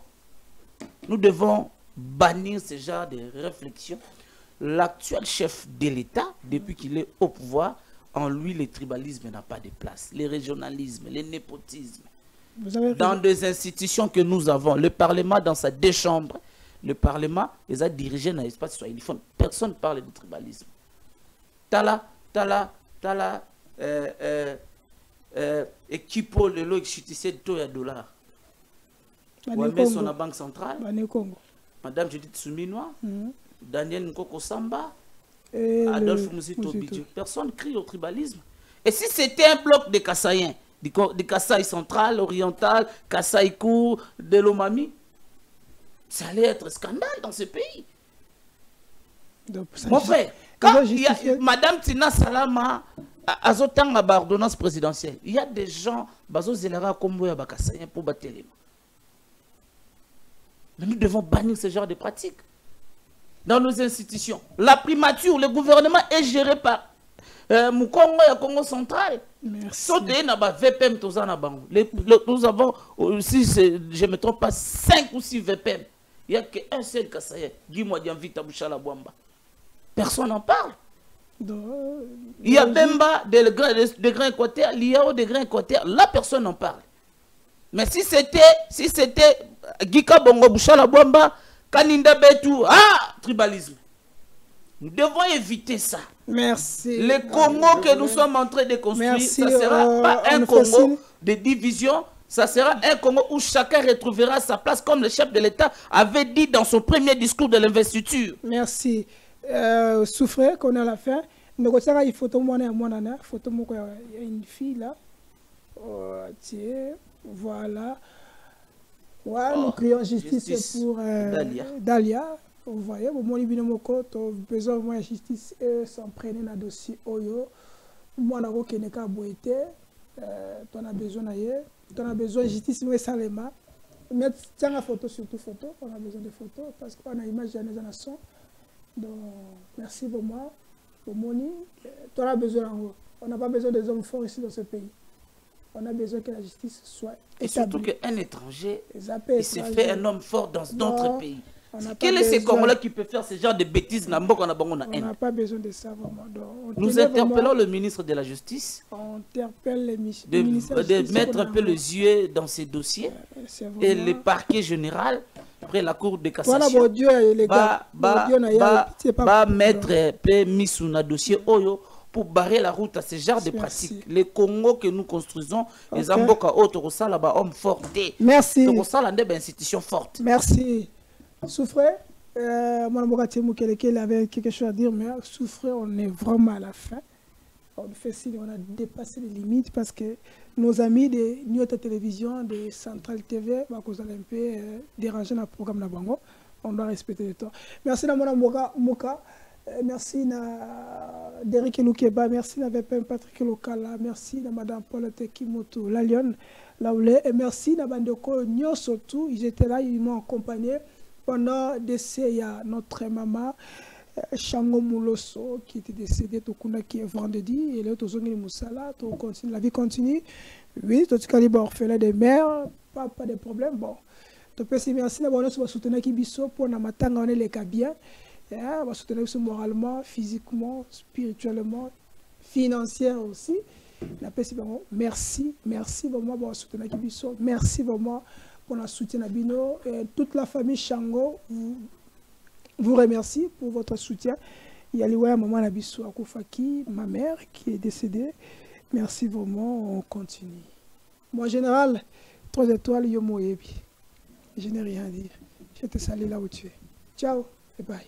Nous devons bannir ce genre de réflexion. L'actuel chef de l'État, depuis qu'il est au pouvoir, en lui, le tribalisme n'a pas de place. Le régionalisme, le népotisme. Dans des institutions que nous avons, le Parlement dans sa 2 chambres, le Parlement, ils ont dirigé dans l'espace swahiliphone. Personne ne parle de tribalisme. Tala, équipo le lot exchutissé de taux à $. On met son la banque centrale. Madame Judith Souminois, Daniel Nkoko Samba, Adolphe Mouzito Bidjo. Personne crie au tribalisme. Et si c'était un bloc de Kassaïens, de Kasaï central, oriental, Kasaï Kou, de l'Omami, ça allait être un scandale dans ce pays. Mon frère, quand il y a Madame Tina Salama, Azotanga l'ordonnance présidentielle, il y a des gens, Bazo Zelera Kombo ya Bakassayen pour battre les mains. Mais nous devons bannir ce genre de pratiques dans nos institutions. La primature, le gouvernement est géré par Mukongo et Congo central. Merci. Nous avons, si je ne me trompe pas, 5 ou 6 VPM. Il n'y a qu'un seul Kassaye, Guy Mouadian Vita Bouchala Bouamba. Personne n'en parle. Il y a Bemba de Grand Équateur, Liao de Grand Équateur, la personne en parle. Mais si c'était Gika Bongo Bouchala Bwamba, Kaninda Betou, tribalisme. Nous devons éviter ça. Merci. Le Congo que nous sommes en train de construire, ça ne sera pas un Congo de division, ça sera un Congo où chacun retrouvera sa place comme le chef de l'État avait dit dans son premier discours de l'investiture. Merci. Souffrez qu'on est à la fin. Mais quand ça, il faut tout le monde, il y a une fille là. Voilà. Ouais, nous crions justice pour Dalia. Vous voyez, vous avez besoin de justice et s'en prenez dans le dossier Oyo. Moi, je n'ai pas tu as besoin de justice, mais Salema. Mais tiens la photo, surtout photo. On a besoin de photos parce qu'on a l'image de la nation. Donc, merci pour moi. Pour Moni, tu as besoin en haut. On n'a pas besoin des hommes forts ici dans ce pays. On a besoin que la justice soit établie. Et surtout qu'un étranger, il se fait un homme fort dans notre pays. Quel est ce Congolais qui peut faire ce genre de bêtises? On n'a pas besoin de ça vraiment. Nous interpellons le ministre de la Justice de mettre un peu les yeux dans ces dossiers et le parquet général, après la cour de cassation, va mettre un peu mis sous un dossier Oyo pour barrer la route à ce genre de pratiques. Les Congo que nous construisons, les Amboka autres, hommes forts. Merci. Des institutions fortes. Merci. Souffrez, il avait quelque chose à dire, mais souffrez, on est vraiment à la fin. On fait signe, on a dépassé les limites parce que nos amis de Nyota Télévision, de Central TV, on a un peu dérangé dans le programme de Bango. On doit respecter le temps. Merci à Mouka, merci à Derek Loukeba, merci à Patrick Lokala, merci à Mme Paul Tekimoto, la Lyon, et merci à Bandeko Nyo surtout, ils étaient là, ils m'ont accompagné. Pendant décès, il y a notre maman, Chango Mouloso, qui était décédée, qui est vendredi, et l'autre, Moussala, la vie continue. Oui, tout ce orphelin des mères, pas de problème. Bon, tu peux merci d'avoir soutenir Kibiso pour nous mettre en les cas bien. On va soutenir moralement, physiquement, spirituellement, financièrement aussi. Merci vraiment pour soutenir Kibiso. Merci vraiment pour le soutien à Bino. Et toute la famille Chango vous remercie pour votre soutien. Il y a les maman Nabiso Akoufaki, ma mère qui est décédée. Merci vraiment, on continue. Moi, en général, 3 étoiles, Yomo Yebi. Je n'ai rien à dire. Je te salue là où tu es. Ciao et bye.